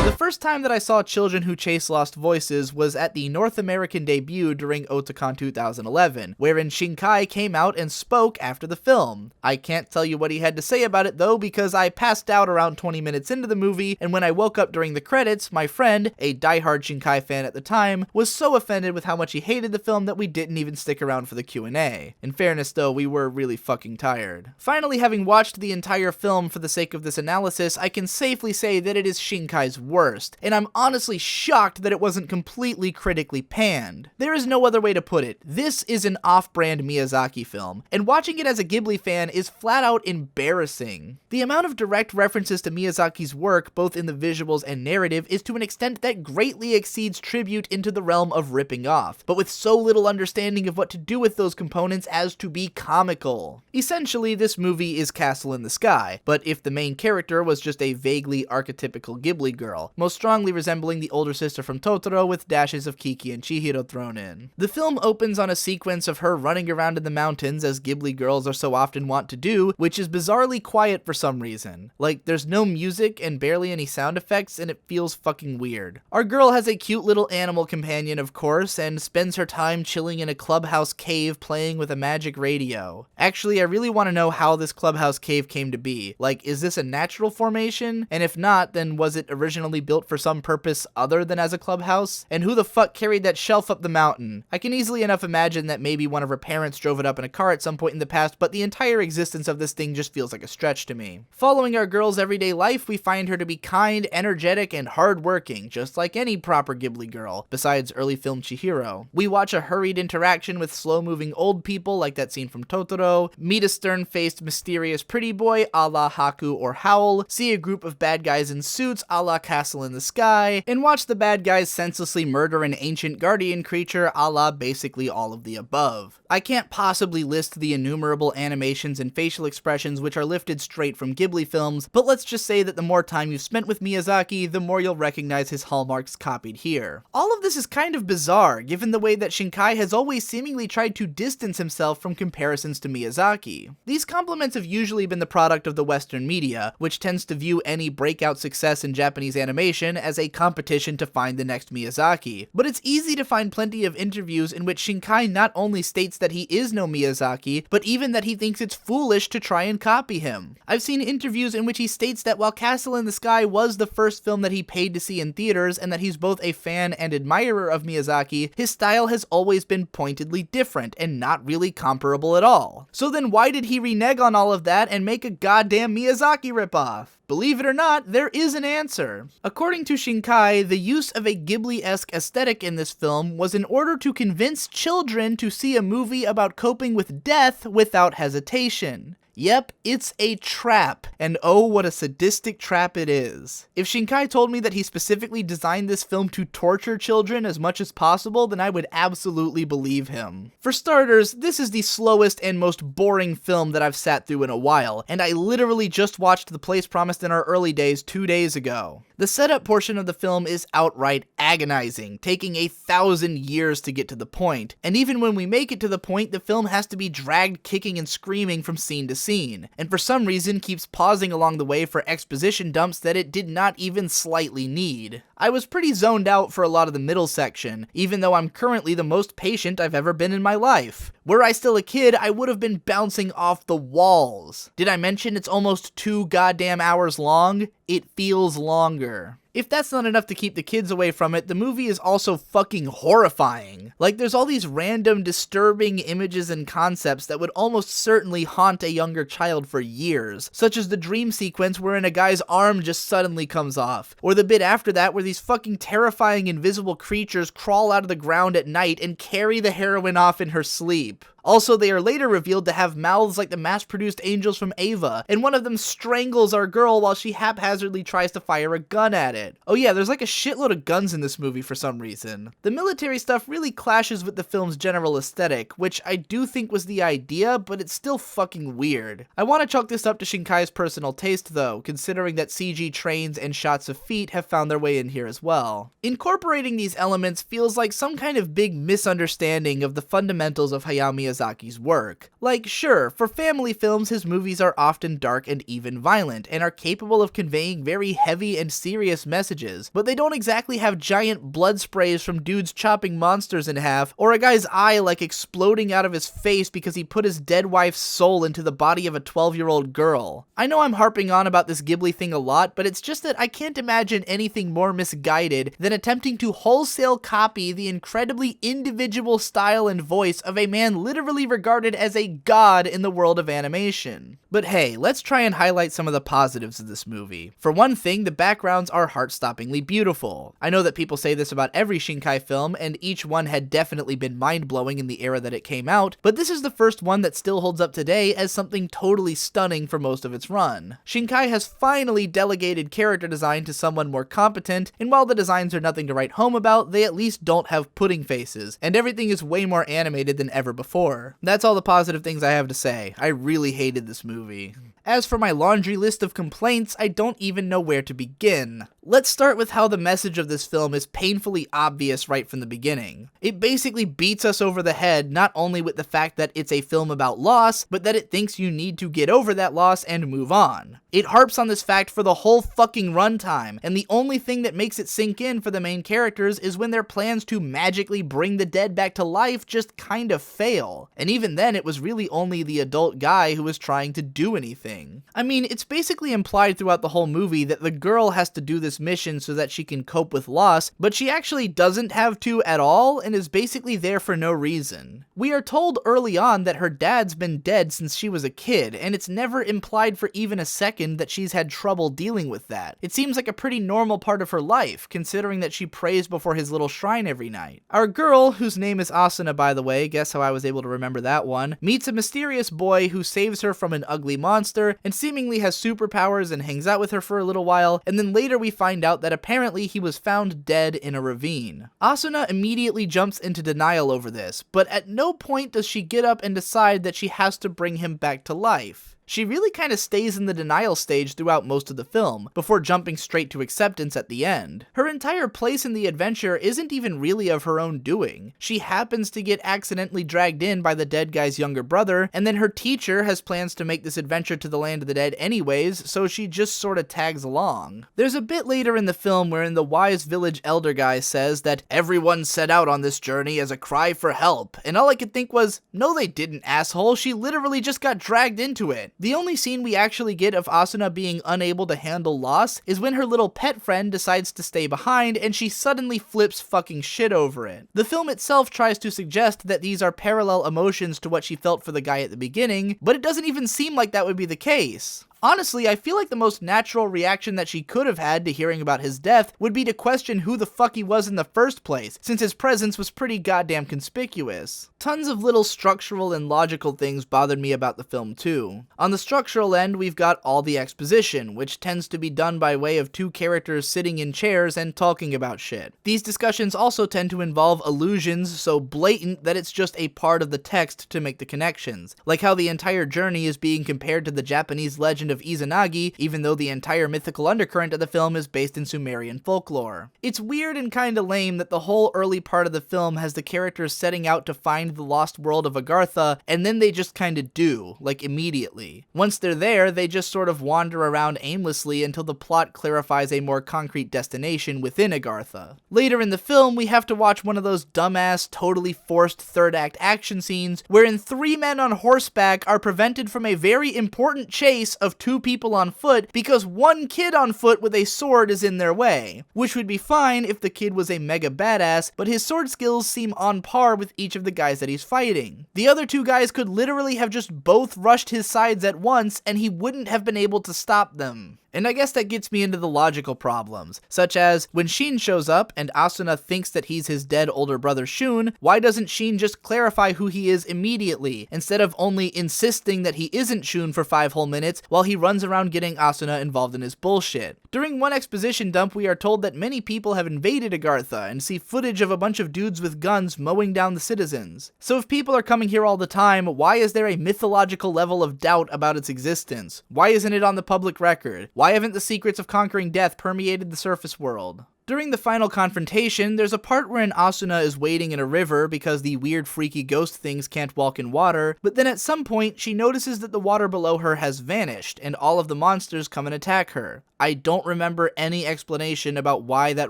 The first time that I saw Children Who Chase Lost Voices was at the North American debut during Otakon 2011, wherein Shinkai came out and spoke after the film. I can't tell you what he had to say about it though, because I passed out around 20 minutes into the movie, and when I woke up during the credits, my friend, a diehard Shinkai fan at the time, was so offended with how much he hated the film that we didn't even stick around for the Q&A. In fairness though, we were really fucking tired. Finally, having watched the entire film for the sake of this analysis, I can safely say that it is Shinkai's worst, and I'm honestly shocked that it wasn't completely critically panned. There is no other way to put it. This is an off-brand Miyazaki film, and watching it as a Ghibli fan is flat out embarrassing. The amount of direct references to Miyazaki's work, both in the visuals and narrative, is to an extent that greatly exceeds tribute into the realm of ripping off, but with so little understanding of what to do with those components as to be comical. Essentially, this movie is Castle in the Sky, but if the main character was just a vaguely archetypical Ghibli girl, most strongly resembling the older sister from Totoro with dashes of Kiki and Chihiro thrown in. The film opens on a sequence of her running around in the mountains as Ghibli girls are so often wont to do, which is bizarrely quiet for some reason. Like, there's no music and barely any sound effects, and it feels fucking weird. Our girl has a cute little animal companion, of course, and spends her time chilling in a clubhouse cave playing with a magic radio. Actually, I really want to know how this clubhouse cave came to be. Like, is this a natural formation? And if not, then was it originally built built for some purpose other than as a clubhouse? And who the fuck carried that shelf up the mountain? I can easily enough imagine that maybe one of her parents drove it up in a car at some point in the past, but the entire existence of this thing just feels like a stretch to me. Following our girl's everyday life, we find her to be kind, energetic, and hardworking, just like any proper Ghibli girl, besides early film Chihiro. We watch a hurried interaction with slow-moving old people like that scene from Totoro, meet a stern-faced, mysterious pretty boy a la Haku or Howl, see a group of bad guys in suits a la Castle in the Sky, and watch the bad guys senselessly murder an ancient guardian creature a la basically all of the above. I can't possibly list the innumerable animations and facial expressions which are lifted straight from Ghibli films, but let's just say that the more time you've spent with Miyazaki, the more you'll recognize his hallmarks copied here. All of this is kind of bizarre, given the way that Shinkai has always seemingly tried to distance himself from comparisons to Miyazaki. These compliments have usually been the product of the Western media, which tends to view any breakout success in Japanese animation as a competition to find the next Miyazaki. But it's easy to find plenty of interviews in which Shinkai not only states that he is no Miyazaki, but even that he thinks it's foolish to try and copy him. I've seen interviews in which he states that while Castle in the Sky was the first film that he paid to see in theaters and that he's both a fan and admirer of Miyazaki, his style has always been pointedly different and not really comparable at all. So then why did he renege on all of that and make a goddamn Miyazaki ripoff? Believe it or not, there is an answer. According to Shinkai, the use of a Ghibli-esque aesthetic in this film was in order to convince children to see a movie about coping with death without hesitation. Yep, it's a trap, and oh what a sadistic trap it is. If Shinkai told me that he specifically designed this film to torture children as much as possible, then I would absolutely believe him. For starters, this is the slowest and most boring film that I've sat through in a while, and I literally just watched The Place Promised in Our Early Days 2 days ago. The setup portion of the film is outright agonizing, taking 1,000 years to get to the point, and even when we make it to the point, the film has to be dragged kicking and screaming from scene to scene, and for some reason keeps pausing along the way for exposition dumps that it did not even slightly need. I was pretty zoned out for a lot of the middle section, even though I'm currently the most patient I've ever been in my life. Were I still a kid, I would have been bouncing off the walls. Did I mention it's almost 2 goddamn hours long? It feels longer. If that's not enough to keep the kids away from it, the movie is also fucking horrifying. Like, there's all these random disturbing images and concepts that would almost certainly haunt a younger child for years, such as the dream sequence wherein a guy's arm just suddenly comes off, or the bit after that where these fucking terrifying invisible creatures crawl out of the ground at night and carry the heroine off in her sleep. Also, they are later revealed to have mouths like the mass-produced angels from Ava, and one of them strangles our girl while she haphazardly tries to fire a gun at it. Oh yeah, there's like a shitload of guns in this movie for some reason. The military stuff really clashes with the film's general aesthetic, which I do think was the idea, but it's still fucking weird. I want to chalk this up to Shinkai's personal taste though, considering that CG trains and shots of feet have found their way in here as well. Incorporating these elements feels like some kind of big misunderstanding of the fundamentals of Hayao Miyazaki's work. Like, sure, for family films, his movies are often dark and even violent, and are capable of conveying very heavy and serious messages, but they don't exactly have giant blood sprays from dudes chopping monsters in half, or a guy's eye like exploding out of his face because he put his dead wife's soul into the body of a 12-year-old girl. I know I'm harping on about this Ghibli thing a lot, but it's just that I can't imagine anything more misguided than attempting to wholesale copy the incredibly individual style and voice of a man literally regarded as a god in the world of animation. But hey, let's try and highlight some of the positives of this movie. For one thing, the backgrounds are heart-stoppingly beautiful. I know that people say this about every Shinkai film, and each one had definitely been mind-blowing in the era that it came out, but this is the first one that still holds up today as something totally stunning for most of its run. Shinkai has finally delegated character design to someone more competent, and while the designs are nothing to write home about, they at least don't have pudding faces, and everything is way more animated than ever before. That's all the positive things I have to say. I really hated this movie. As for my laundry list of complaints, I don't even know where to begin. Let's start with how the message of this film is painfully obvious right from the beginning. It basically beats us over the head not only with the fact that it's a film about loss, but that it thinks you need to get over that loss and move on. It harps on this fact for the whole fucking runtime, and the only thing that makes it sink in for the main characters is when their plans to magically bring the dead back to life just kind of fail. And even then, it was really only the adult guy who was trying to do anything. I mean, it's basically implied throughout the whole movie that the girl has to do this this mission so that she can cope with loss, but she actually doesn't have to at all and is basically there for no reason. We are told early on that her dad's been dead since she was a kid, and it's never implied for even a second that she's had trouble dealing with that. It seems like a pretty normal part of her life, considering that she prays before his little shrine every night. Our girl, whose name is Asuna by the way, guess how I was able to remember that one, meets a mysterious boy who saves her from an ugly monster and seemingly has superpowers and hangs out with her for a little while, and then later we find out that apparently he was found dead in a ravine. Asuna immediately jumps into denial over this, but at no point does she get up and decide that she has to bring him back to life. She really kind of stays in the denial stage throughout most of the film, before jumping straight to acceptance at the end. Her entire place in the adventure isn't even really of her own doing. She happens to get accidentally dragged in by the dead guy's younger brother, and then her teacher has plans to make this adventure to the land of the dead anyways, so she just sorta tags along. There's a bit later in the film wherein the wise village elder guy says that everyone set out on this journey as a cry for help, and all I could think was, no they didn't, asshole, she literally just got dragged into it. The only scene we actually get of Asuna being unable to handle loss is when her little pet friend decides to stay behind and she suddenly flips fucking shit over it. The film itself tries to suggest that these are parallel emotions to what she felt for the guy at the beginning, but it doesn't even seem like that would be the case. Honestly, I feel like the most natural reaction that she could have had to hearing about his death would be to question who the fuck he was in the first place, since his presence was pretty goddamn conspicuous. Tons of little structural and logical things bothered me about the film too. On the structural end, we've got all the exposition, which tends to be done by way of two characters sitting in chairs and talking about shit. These discussions also tend to involve allusions so blatant that it's just a part of the text to make the connections, like how the entire journey is being compared to the Japanese legend of Izanagi, even though the entire mythical undercurrent of the film is based in Sumerian folklore. It's weird and kinda lame that the whole early part of the film has the characters setting out to find the lost world of Agartha, and then they just kinda do, like immediately. Once they're there, they just sort of wander around aimlessly until the plot clarifies a more concrete destination within Agartha. Later in the film, we have to watch one of those dumbass, totally forced third act action scenes wherein 3 men on horseback are prevented from a very important chase of 2 people on foot because 1 kid on foot with a sword is in their way, which would be fine if the kid was a mega badass, but his sword skills seem on par with each of the guys that he's fighting. The other 2 guys could literally have just both rushed his sides at once and he wouldn't have been able to stop them. And I guess that gets me into the logical problems, such as, when Shin shows up and Asuna thinks that he's his dead older brother Shun, why doesn't Shin just clarify who he is immediately, instead of only insisting that he isn't Shun for 5 whole minutes while he runs around getting Asuna involved in his bullshit? During one exposition dump, we are told that many people have invaded Agartha and see footage of a bunch of dudes with guns mowing down the citizens. So if people are coming here all the time, why is there a mythological level of doubt about its existence? Why isn't it on the public record? Why haven't the secrets of conquering death permeated the surface world? During the final confrontation, there's a part wherein Asuna is wading in a river because the weird freaky ghost things can't walk in water, but then at some point she notices that the water below her has vanished and all of the monsters come and attack her. I don't remember any explanation about why that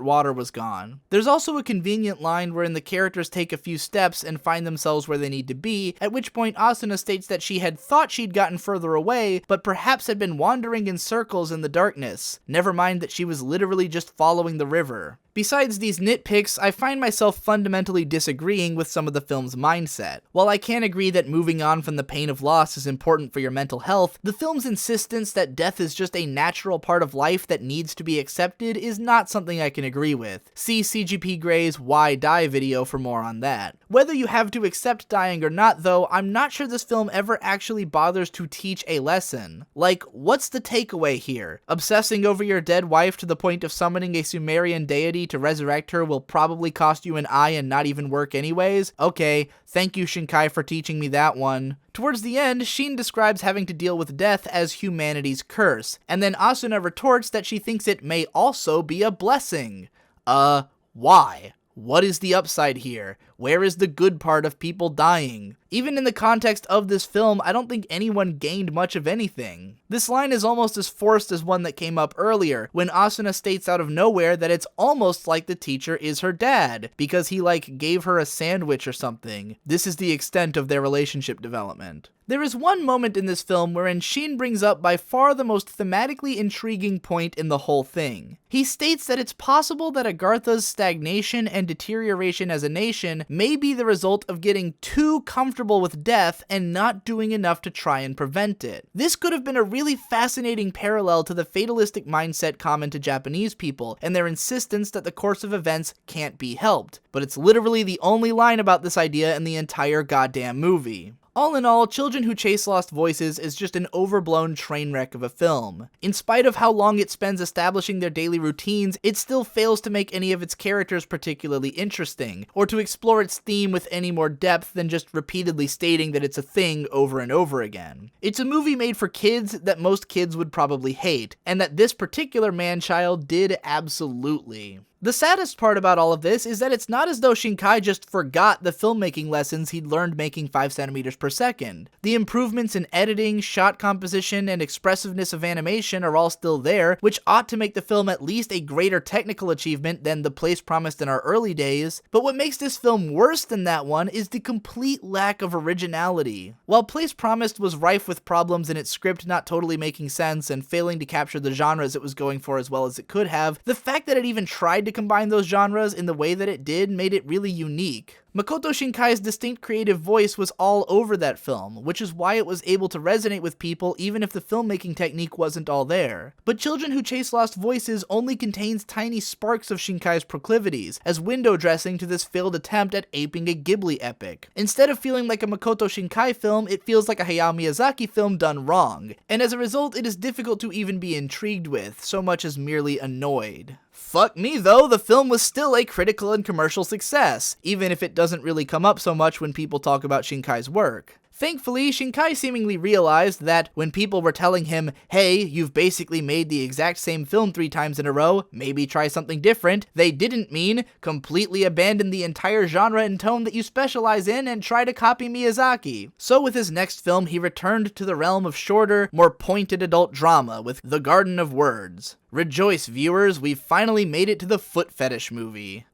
water was gone. There's also a convenient line wherein the characters take a few steps and find themselves where they need to be, at which point Asuna states that she had thought she'd gotten further away, but perhaps had been wandering in circles in the darkness. Never mind that she was literally just following the river. Besides these nitpicks, I find myself fundamentally disagreeing with some of the film's mindset. While I can agree that moving on from the pain of loss is important for your mental health, the film's insistence that death is just a natural part of life that needs to be accepted is not something I can agree with. See CGP Gray's Why Die video for more on that. Whether you have to accept dying or not though, I'm not sure this film ever actually bothers to teach a lesson. Like, what's the takeaway here? Obsessing over your dead wife to the point of summoning a Sumerian deity to resurrect her will probably cost you an eye and not even work anyways? Okay, thank you Shinkai for teaching me that one. Towards the end, Shin describes having to deal with death as humanity's curse, and then Asuna retorts that she thinks it may also be a blessing. Why? What is the upside here? Where is the good part of people dying? Even in the context of this film, I don't think anyone gained much of anything. This line is almost as forced as one that came up earlier, when Asuna states out of nowhere that it's almost like the teacher is her dad, because he gave her a sandwich or something. This is the extent of their relationship development. There is one moment in this film wherein Shin brings up by far the most thematically intriguing point in the whole thing. He states that it's possible that Agartha's stagnation and deterioration as a nation may be the result of getting too comfortable with death and not doing enough to try and prevent it. This could have been a really fascinating parallel to the fatalistic mindset common to Japanese people and their insistence that the course of events can't be helped, but it's literally the only line about this idea in the entire goddamn movie. All in all, Children Who Chase Lost Voices is just an overblown train wreck of a film. In spite of how long it spends establishing their daily routines, it still fails to make any of its characters particularly interesting, or to explore its theme with any more depth than just repeatedly stating that it's a thing over and over again. It's a movie made for kids that most kids would probably hate, and that this particular man-child did absolutely. The saddest part about all of this is that it's not as though Shinkai just forgot the filmmaking lessons he'd learned making 5 centimeters per second. The improvements in editing, shot composition, and expressiveness of animation are all still there, which ought to make the film at least a greater technical achievement than The Place Promised in our early days, but what makes this film worse than that one is the complete lack of originality. While Place Promised was rife with problems in its script not totally making sense and failing to capture the genres it was going for as well as it could have, the fact that it even tried to combine those genres in the way that it did made it really unique. Makoto Shinkai's distinct creative voice was all over that film, which is why it was able to resonate with people even if the filmmaking technique wasn't all there. But Children Who Chase Lost Voices only contains tiny sparks of Shinkai's proclivities, as window dressing to this failed attempt at aping a Ghibli epic. Instead of feeling like a Makoto Shinkai film, it feels like a Hayao Miyazaki film done wrong, and as a result it is difficult to even be intrigued with, so much as merely annoyed. Fuck me though, the film was still a critical and commercial success, even if it doesn't really come up so much when people talk about Shinkai's work. Thankfully, Shinkai seemingly realized that when people were telling him, hey, you've basically made the exact same film 3 times in a row, maybe try something different, they didn't mean completely abandon the entire genre and tone that you specialize in and try to copy Miyazaki. So with his next film, he returned to the realm of shorter, more pointed adult drama with The Garden of Words. Rejoice, viewers, we've finally made it to the foot fetish movie.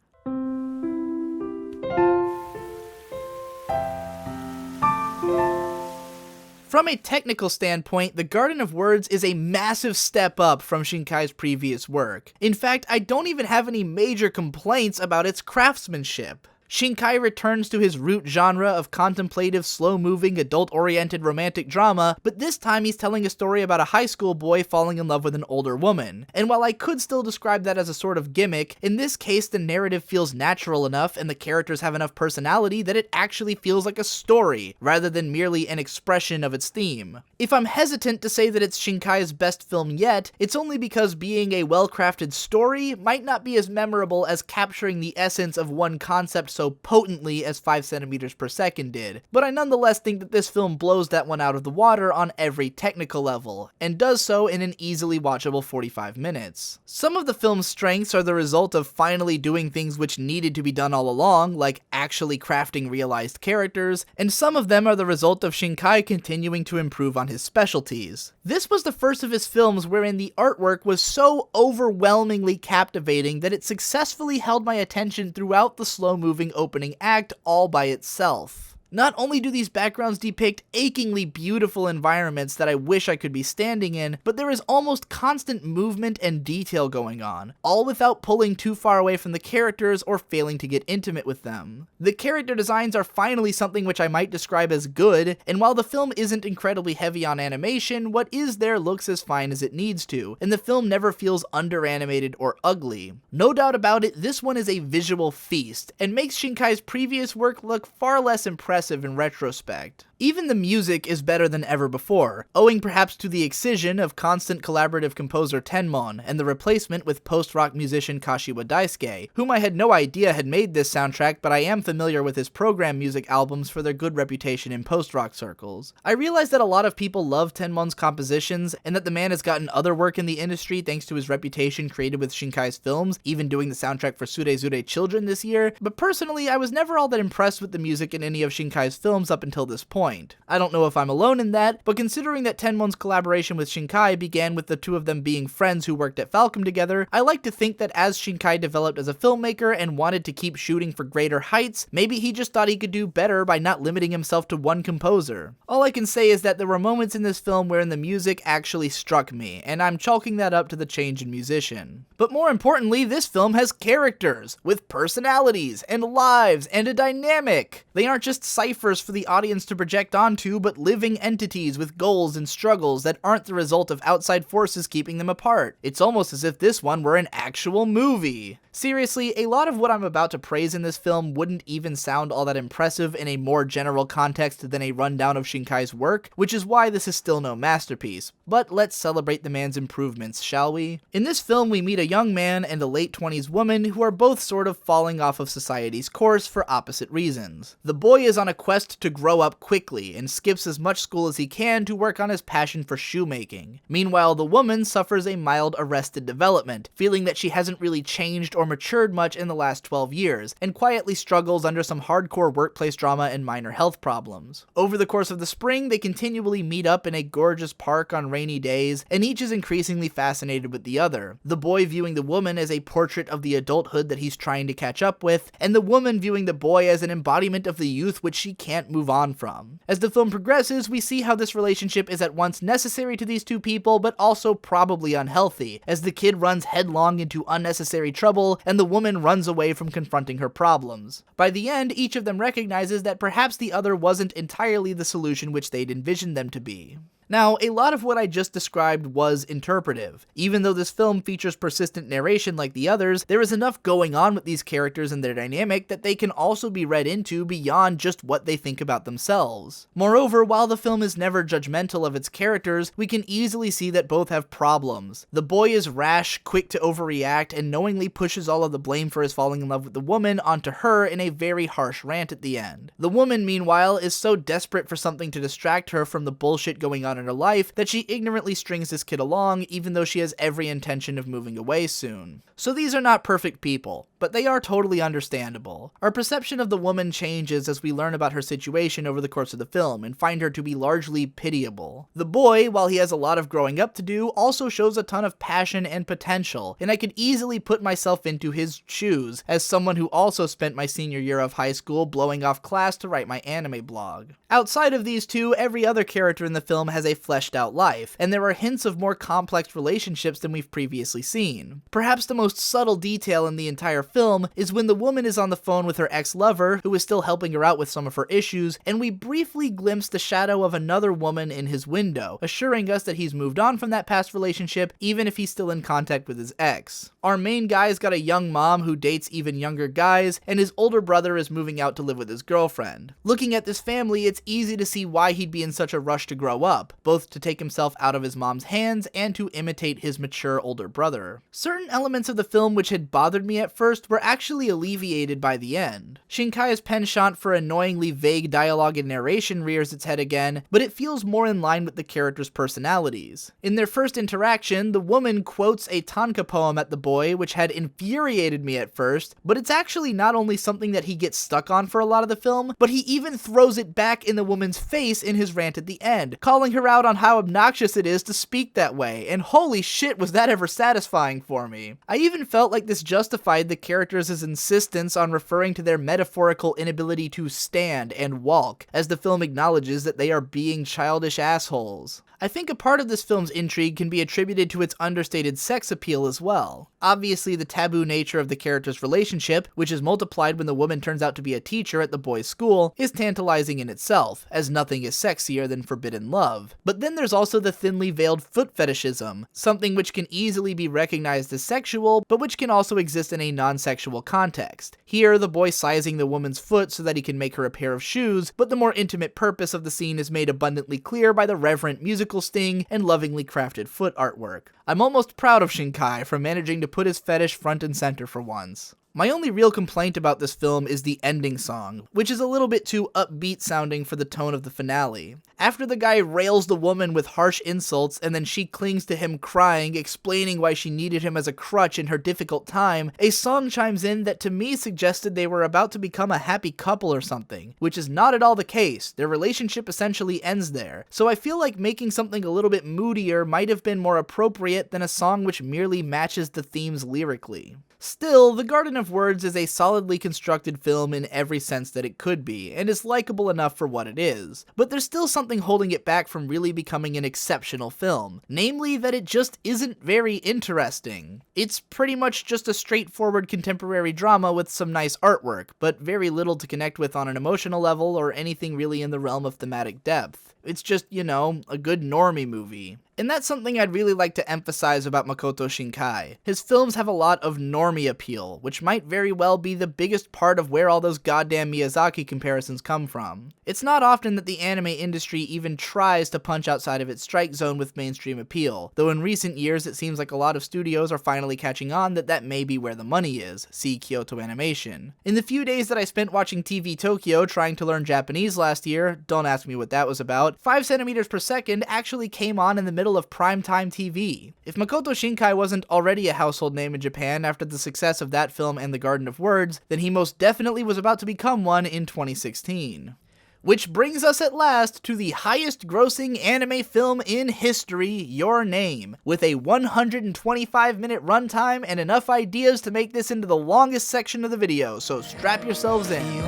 From a technical standpoint, The Garden of Words is a massive step up from Shinkai's previous work. In fact, I don't even have any major complaints about its craftsmanship. Shinkai returns to his root genre of contemplative, slow-moving, adult-oriented romantic drama, but this time he's telling a story about a high school boy falling in love with an older woman. And while I could still describe that as a sort of gimmick, in this case the narrative feels natural enough and the characters have enough personality that it actually feels like a story, rather than merely an expression of its theme. If I'm hesitant to say that it's Shinkai's best film yet, it's only because being a well-crafted story might not be as memorable as capturing the essence of one concept so potently as 5 centimeters per second did, but I nonetheless think that this film blows that one out of the water on every technical level, and does so in an easily watchable 45 minutes. Some of the film's strengths are the result of finally doing things which needed to be done all along, like actually crafting realized characters, and some of them are the result of Shinkai continuing to improve on his specialties. This was the first of his films wherein the artwork was so overwhelmingly captivating that it successfully held my attention throughout the slow-moving opening act all by itself. Not only do these backgrounds depict achingly beautiful environments that I wish I could be standing in, but there is almost constant movement and detail going on, all without pulling too far away from the characters or failing to get intimate with them. The character designs are finally something which I might describe as good, and while the film isn't incredibly heavy on animation, what is there looks as fine as it needs to, and the film never feels under-animated or ugly. No doubt about it, this one is a visual feast, and makes Shinkai's previous work look far less impressive in retrospect. Even the music is better than ever before, owing perhaps to the excision of constant collaborative composer Tenmon and the replacement with post-rock musician Kashiwa Daisuke, whom I had no idea had made this soundtrack, but I am familiar with his program music albums for their good reputation in post-rock circles. I realize that a lot of people love Tenmon's compositions, and that the man has gotten other work in the industry thanks to his reputation created with Shinkai's films, even doing the soundtrack for Surezure Children this year, but personally I was never all that impressed with the music in any of Shinkai's films up until this point. I don't know if I'm alone in that, but considering that Tenmon's collaboration with Shinkai began with the two of them being friends who worked at Falcom together, I like to think that as Shinkai developed as a filmmaker and wanted to keep shooting for greater heights, maybe he just thought he could do better by not limiting himself to one composer. All I can say is that there were moments in this film wherein the music actually struck me, and I'm chalking that up to the change in musician. But more importantly, this film has characters, with personalities, and lives, and a dynamic. They aren't just ciphers for the audience to project onto, but living entities with goals and struggles that aren't the result of outside forces keeping them apart. It's almost as if this one were an actual movie. Seriously, a lot of what I'm about to praise in this film wouldn't even sound all that impressive in a more general context than a rundown of Shinkai's work, which is why this is still no masterpiece. But let's celebrate the man's improvements, shall we? In this film, we meet a young man and a late 20s woman who are both sort of falling off of society's course for opposite reasons. The boy is on a quest to grow up quickly and skips as much school as he can to work on his passion for shoemaking. Meanwhile, the woman suffers a mild arrested development, feeling that she hasn't really changed or matured much in the last 12 years, and quietly struggles under some hardcore workplace drama and minor health problems. Over the course of the spring, they continually meet up in a gorgeous park on rainy days, and each is increasingly fascinated with the other, the boy viewing the woman as a portrait of the adulthood that he's trying to catch up with, and the woman viewing the boy as an embodiment of the youth which she can't move on from. As the film progresses, we see how this relationship is at once necessary to these two people, but also probably unhealthy, as the kid runs headlong into unnecessary trouble, and the woman runs away from confronting her problems. By the end, each of them recognizes that perhaps the other wasn't entirely the solution which they'd envisioned them to be. Now, a lot of what I just described was interpretive. Even though this film features persistent narration like the others, there is enough going on with these characters and their dynamic that they can also be read into beyond just what they think about themselves. Moreover, while the film is never judgmental of its characters, we can easily see that both have problems. The boy is rash, quick to overreact, and knowingly pushes all of the blame for his falling in love with the woman onto her in a very harsh rant at the end. The woman, meanwhile, is so desperate for something to distract her from the bullshit going on in her life that she ignorantly strings this kid along, even though she has every intention of moving away soon. So these are not perfect people, but they are totally understandable. Our perception of the woman changes as we learn about her situation over the course of the film and find her to be largely pitiable. The boy, while he has a lot of growing up to do, also shows a ton of passion and potential, and I could easily put myself into his shoes as someone who also spent my senior year of high school blowing off class to write my anime blog. Outside of these two, every other character in the film has a fleshed out life, and there are hints of more complex relationships than we've previously seen. Perhaps the most subtle detail in the entire film is when the woman is on the phone with her ex-lover, who is still helping her out with some of her issues, and we briefly glimpse the shadow of another woman in his window, assuring us that he's moved on from that past relationship, even if he's still in contact with his ex. Our main guy's got a young mom who dates even younger guys, and his older brother is moving out to live with his girlfriend. Looking at this family, it's easy to see why he'd be in such a rush to grow up, both to take himself out of his mom's hands and to imitate his mature older brother. Certain elements of the film which had bothered me at first were actually alleviated by the end. Shinkai's penchant for annoyingly vague dialogue and narration rears its head again, but it feels more in line with the characters' personalities. In their first interaction, the woman quotes a tanka poem at the boy, which had infuriated me at first, but it's actually not only something that he gets stuck on for a lot of the film, but he even throws it back in the woman's face in his rant at the end, calling her out on how obnoxious it is to speak that way, and holy shit was that ever satisfying for me. I even felt like this justified the characters' insistence on referring to their metaphorical inability to stand and walk, as the film acknowledges that they are being childish assholes. I think a part of this film's intrigue can be attributed to its understated sex appeal as well. Obviously, the taboo nature of the character's relationship, which is multiplied when the woman turns out to be a teacher at the boys' school, is tantalizing in itself, as nothing is sexier than forbidden love. But then there's also the thinly veiled foot fetishism, something which can easily be recognized as sexual, but which can also exist in a non-sexual context. Here, the boy sizing the woman's foot so that he can make her a pair of shoes, but the more intimate purpose of the scene is made abundantly clear by the reverent musical sting and lovingly crafted foot artwork. I'm almost proud of Shinkai for managing to put his fetish front and center for once. My only real complaint about this film is the ending song, which is a little bit too upbeat sounding for the tone of the finale. After the guy rails the woman with harsh insults and then she clings to him crying, explaining why she needed him as a crutch in her difficult time, a song chimes in that to me suggested they were about to become a happy couple or something, which is not at all the case. Their relationship essentially ends there, so I feel like making something a little bit moodier might have been more appropriate than a song which merely matches the themes lyrically. Still, The Garden of Words is a solidly constructed film in every sense that it could be, and is likable enough for what it is. But there's still something holding it back from really becoming an exceptional film, namely that it just isn't very interesting. It's pretty much just a straightforward contemporary drama with some nice artwork, but very little to connect with on an emotional level or anything really in the realm of thematic depth. It's just, you know, a good normie movie. And that's something I'd really like to emphasize about Makoto Shinkai. His films have a lot of normie appeal, which might very well be the biggest part of where all those goddamn Miyazaki comparisons come from. It's not often that the anime industry even tries to punch outside of its strike zone with mainstream appeal, though in recent years it seems like a lot of studios are finally catching on that may be where the money is, see Kyoto Animation. In the few days that I spent watching TV Tokyo trying to learn Japanese last year, don't ask me what that was about, 5 centimeters per second actually came on in the middle of primetime TV. If Makoto Shinkai wasn't already a household name in Japan after the success of that film and The Garden of Words, then he most definitely was about to become one in 2016. Which brings us at last to the highest grossing anime film in history, Your Name, with a 125-minute runtime and enough ideas to make this into the longest section of the video, so strap yourselves in.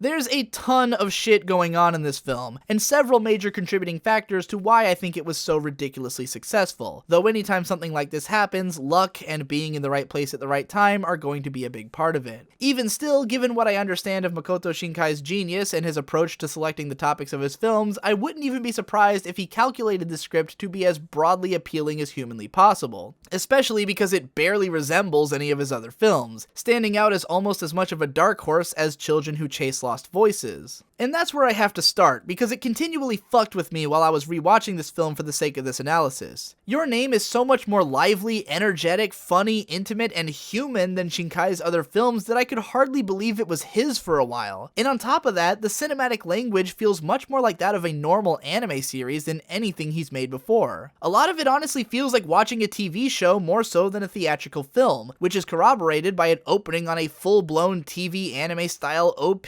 There's a ton of shit going on in this film, and several major contributing factors to why I think it was so ridiculously successful, though anytime something like this happens, luck and being in the right place at the right time are going to be a big part of it. Even still, given what I understand of Makoto Shinkai's genius and his approach to selecting the topics of his films, I wouldn't even be surprised if he calculated the script to be as broadly appealing as humanly possible, especially because it barely resembles any of his other films, standing out as almost as much of a dark horse as Children Who Chase Lost Voices. And that's where I have to start, because it continually fucked with me while I was rewatching this film for the sake of this analysis. Your Name is so much more lively, energetic, funny, intimate, and human than Shinkai's other films that I could hardly believe it was his for a while. And on top of that, the cinematic language feels much more like that of a normal anime series than anything he's made before. A lot of it honestly feels like watching a TV show more so than a theatrical film, which is corroborated by it opening on a full-blown TV anime style OP.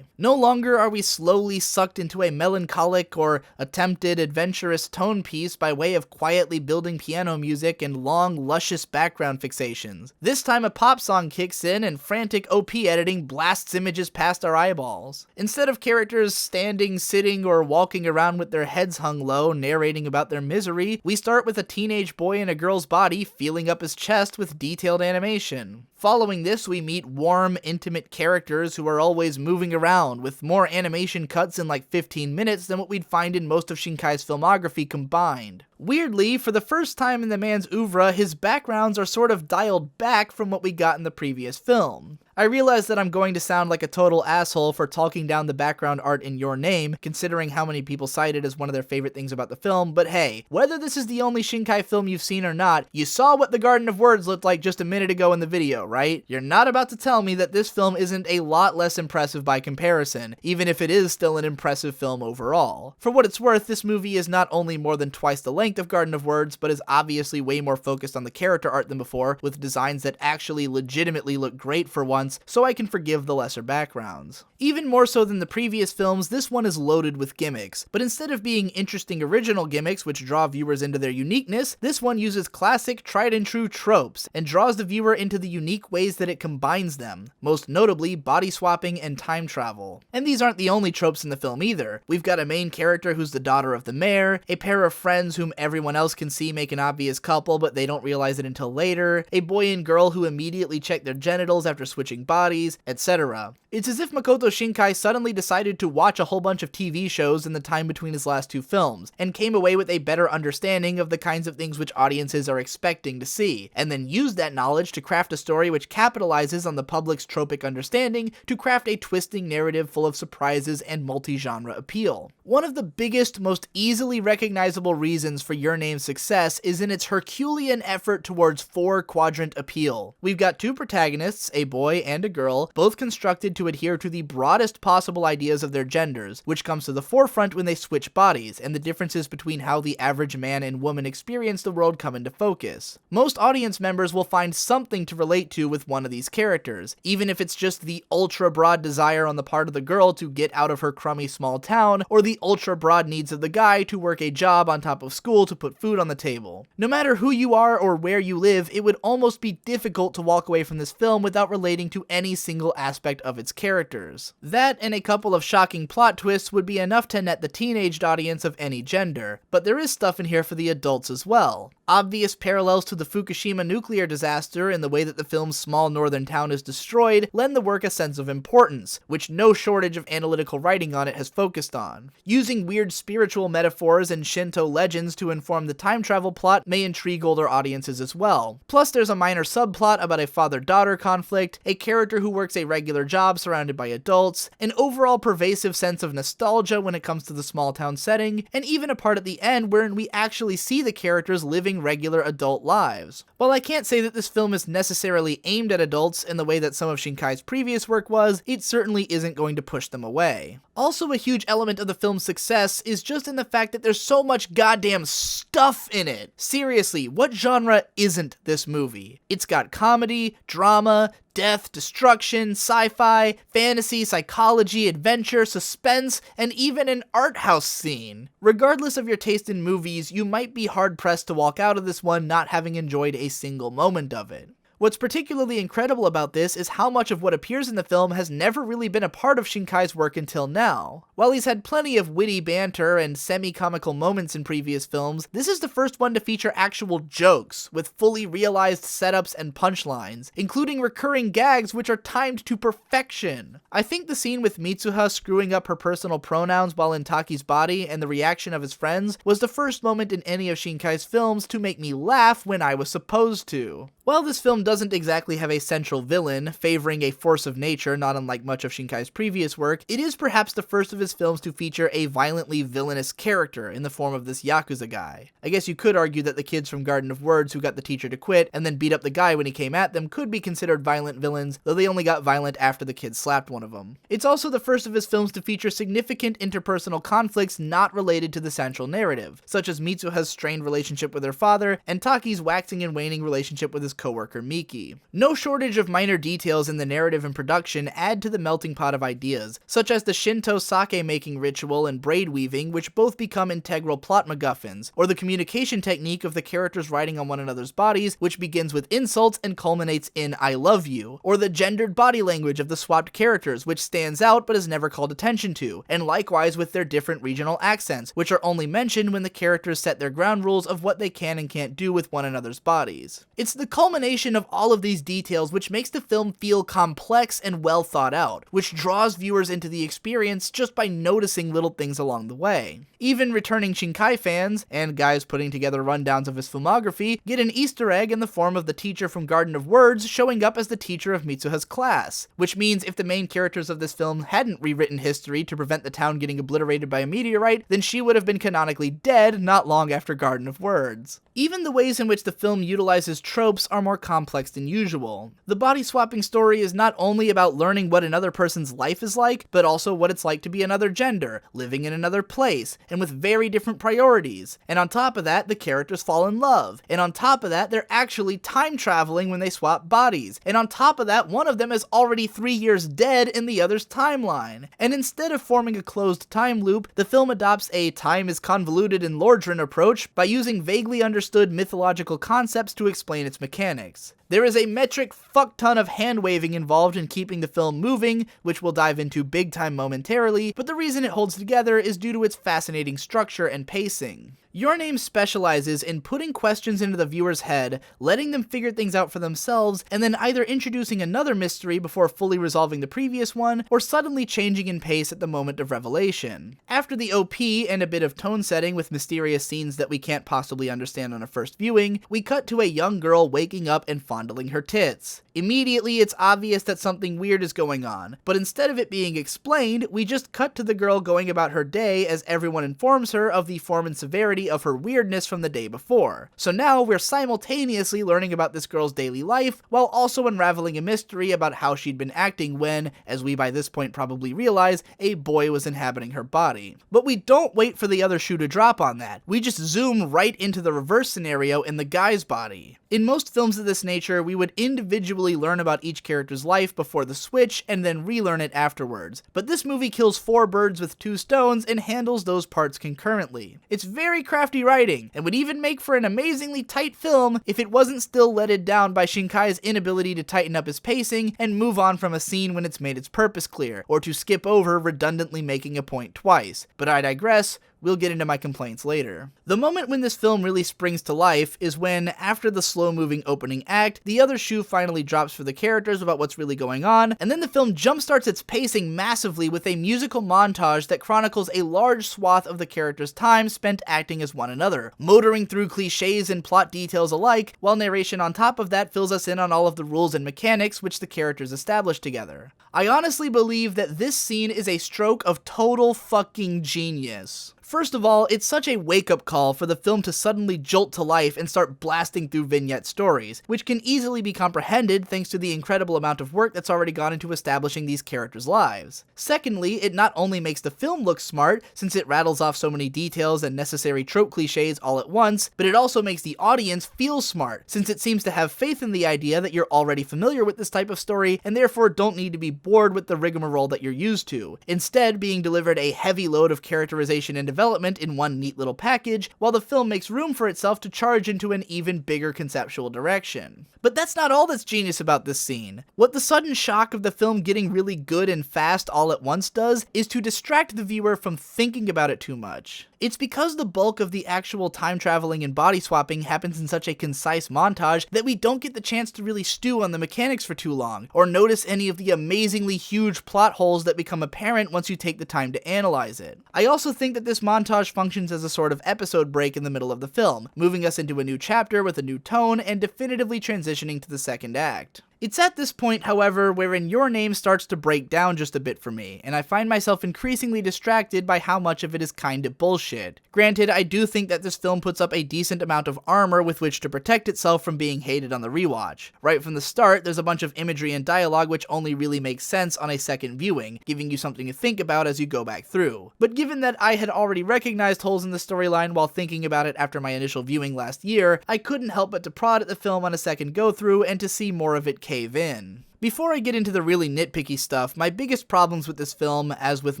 No longer are we slowly sucked into a melancholic or attempted adventurous tone piece by way of quietly building piano music and long, luscious background fixations. This time a pop song kicks in and frantic OP editing blasts images past our eyeballs. Instead of characters standing, sitting, or walking around with their heads hung low, narrating about their misery, we start with a teenage boy in a girl's body feeling up his chest with detailed animation. Following this, we meet warm, intimate characters who are always moving around, with more animation cuts in like 15 minutes than what we'd find in most of Shinkai's filmography combined. Weirdly, for the first time in the man's oeuvre, his backgrounds are sort of dialed back from what we got in the previous film. I realize that I'm going to sound like a total asshole for talking down the background art in Your Name, considering how many people cite it as one of their favorite things about the film, but hey, whether this is the only Shinkai film you've seen or not, you saw what The Garden of Words looked like just a minute ago in the video, right? You're not about to tell me that this film isn't a lot less impressive by comparison, even if it is still an impressive film overall. For what it's worth, this movie is not only more than twice the length length of Garden of Words, but is obviously way more focused on the character art than before, with designs that actually legitimately look great for once, so I can forgive the lesser backgrounds. Even more so than the previous films, this one is loaded with gimmicks, but instead of being interesting original gimmicks which draw viewers into their uniqueness, this one uses classic, tried-and-true tropes, and draws the viewer into the unique ways that it combines them, most notably body swapping and time travel. And these aren't the only tropes in the film either. We've got a main character who's the daughter of the mayor, a pair of friends whom everyone else can see make an obvious couple but they don't realize it until later, a boy and girl who immediately check their genitals after switching bodies, etc. It's as if Makoto Shinkai suddenly decided to watch a whole bunch of TV shows in the time between his last two films, and came away with a better understanding of the kinds of things which audiences are expecting to see, and then used that knowledge to craft a story which capitalizes on the public's tropic understanding to craft a twisting narrative full of surprises and multi-genre appeal. One of the biggest, most easily recognizable reasons for Your Name's success is in its Herculean effort towards four-quadrant appeal. We've got two protagonists, a boy and a girl, both constructed to adhere to the broadest possible ideas of their genders, which comes to the forefront when they switch bodies, and the differences between how the average man and woman experience the world come into focus. Most audience members will find something to relate to with one of these characters, even if it's just the ultra-broad desire on the part of the girl to get out of her crummy small town, or the ultra-broad needs of the guy to work a job on top of school to put food on the table. No matter who you are or where you live, it would almost be difficult to walk away from this film without relating to any single aspect of its characters. That and a couple of shocking plot twists would be enough to net the teenaged audience of any gender, but there is stuff in here for the adults as well. Obvious parallels to the Fukushima nuclear disaster in the way that the film's small northern town is destroyed lend the work a sense of importance, which no shortage of analytical writing on it has focused on. Using weird spiritual metaphors and Shinto legends to inform the time travel plot may intrigue older audiences as well. Plus there's a minor subplot about a father-daughter conflict, a character who works a regular job surrounded by adults, an overall pervasive sense of nostalgia when it comes to the small town setting, and even a part at the end wherein we actually see the characters living regular adult lives. While I can't say that this film is necessarily aimed at adults in the way that some of Shinkai's previous work was, it certainly isn't going to push them away. Also, a huge element of the film's success is just in the fact that there's so much goddamn stuff in it. Seriously, what genre isn't this movie? It's got comedy, drama, death, destruction, sci-fi, fantasy, psychology, adventure, suspense, and even an art house scene. Regardless of your taste in movies, you might be hard-pressed to walk out of this one not having enjoyed a single moment of it. What's particularly incredible about this is how much of what appears in the film has never really been a part of Shinkai's work until now. While he's had plenty of witty banter and semi-comical moments in previous films, this is the first one to feature actual jokes, with fully realized setups and punchlines, including recurring gags which are timed to perfection. I think the scene with Mitsuha screwing up her personal pronouns while in Taki's body and the reaction of his friends was the first moment in any of Shinkai's films to make me laugh when I was supposed to. While this film doesn't exactly have a central villain, favoring a force of nature not unlike much of Shinkai's previous work, it is perhaps the first of his films to feature a violently villainous character in the form of this Yakuza guy. I guess you could argue that the kids from Garden of Words who got the teacher to quit and then beat up the guy when he came at them could be considered violent villains, though they only got violent after the kids slapped one of them. It's also the first of his films to feature significant interpersonal conflicts not related to the central narrative, such as Mitsuha's strained relationship with her father and Taki's waxing and waning relationship with his co-worker Miki. No shortage of minor details in the narrative and production add to the melting pot of ideas, such as the Shinto sake making ritual and braid weaving, which both become integral plot MacGuffins, or the communication technique of the characters riding on one another's bodies, which begins with insults and culminates in "I love you," or the gendered body language of the swapped characters, which stands out but is never called attention to, and likewise with their different regional accents, which are only mentioned when the characters set their ground rules of what they can and can't do with one another's bodies. It's the culmination of all of these details which makes the film feel complex and well thought out, which draws viewers into the experience just by noticing little things along the way. Even returning Shinkai fans, and guys putting together rundowns of his filmography, get an Easter egg in the form of the teacher from Garden of Words showing up as the teacher of Mitsuha's class, which means if the main characters of this film hadn't rewritten history to prevent the town getting obliterated by a meteorite, then she would have been canonically dead not long after Garden of Words. Even the ways in which the film utilizes tropes are more complex complex than usual. The body swapping story is not only about learning what another person's life is like, but also what it's like to be another gender, living in another place, and with very different priorities. And on top of that, the characters fall in love. And on top of that, they're actually time traveling when they swap bodies. And on top of that, one of them is already 3 years dead in the other's timeline. And instead of forming a closed time loop, the film adopts a time is convoluted and Lordran approach by using vaguely understood mythological concepts to explain its mechanics. There is a metric fuck ton of hand-waving involved in keeping the film moving, which we'll dive into big time momentarily, but the reason it holds together is due to its fascinating structure and pacing. Your Name specializes in putting questions into the viewer's head, letting them figure things out for themselves, and then either introducing another mystery before fully resolving the previous one, or suddenly changing in pace at the moment of revelation. After the OP and a bit of tone setting with mysterious scenes that we can't possibly understand on a first viewing, we cut to a young girl waking up and fondling her tits. Immediately, it's obvious that something weird is going on, but instead of it being explained, we just cut to the girl going about her day as everyone informs her of the form and severity of her weirdness from the day before. So now we're simultaneously learning about this girl's daily life, while also unraveling a mystery about how she'd been acting when, as we by this point probably realize, a boy was inhabiting her body. But we don't wait for the other shoe to drop on that, we just zoom right into the reverse scenario in the guy's body. In most films of this nature, we would individually learn about each character's life before the switch, and then relearn it afterwards. But this movie kills 4 birds with 2 stones and handles those parts concurrently. It's very crafty writing, and would even make for an amazingly tight film if it wasn't still letted down by Shinkai's inability to tighten up his pacing and move on from a scene when it's made its purpose clear, or to skip over redundantly making a point twice. But I digress. We'll get into my complaints later. The moment when this film really springs to life is when, after the slow-moving opening act, the other shoe finally drops for the characters about what's really going on, and then the film jumpstarts its pacing massively with a musical montage that chronicles a large swath of the characters' time spent acting as one another, motoring through cliches and plot details alike, while narration on top of that fills us in on all of the rules and mechanics which the characters establish together. I honestly believe that this scene is a stroke of total fucking genius. First of all, it's such a wake-up call for the film to suddenly jolt to life and start blasting through vignette stories, which can easily be comprehended thanks to the incredible amount of work that's already gone into establishing these characters' lives. Secondly, it not only makes the film look smart, since it rattles off so many details and necessary trope cliches all at once, but it also makes the audience feel smart, since it seems to have faith in the idea that you're already familiar with this type of story, and therefore don't need to be bored with the rigmarole that you're used to, instead being delivered a heavy load of characterization and development in one neat little package, while the film makes room for itself to charge into an even bigger conceptual direction. But that's not all that's genius about this scene. What the sudden shock of the film getting really good and fast all at once does is to distract the viewer from thinking about it too much. It's because the bulk of the actual time traveling and body swapping happens in such a concise montage that we don't get the chance to really stew on the mechanics for too long, or notice any of the amazingly huge plot holes that become apparent once you take the time to analyze it. I also think that this montage functions as a sort of episode break in the middle of the film, moving us into a new chapter with a new tone and definitively transitioning to the second act. It's at this point, however, wherein Your Name starts to break down just a bit for me, and I find myself increasingly distracted by how much of it is kinda bullshit. Granted, I do think that this film puts up a decent amount of armor with which to protect itself from being hated on the rewatch. Right from the start, there's a bunch of imagery and dialogue which only really makes sense on a second viewing, giving you something to think about as you go back through. But given that I had already recognized holes in the storyline while thinking about it after my initial viewing last year, I couldn't help but to prod at the film on a second go-through and to see more of it cave in. Before I get into the really nitpicky stuff, my biggest problems with this film, as with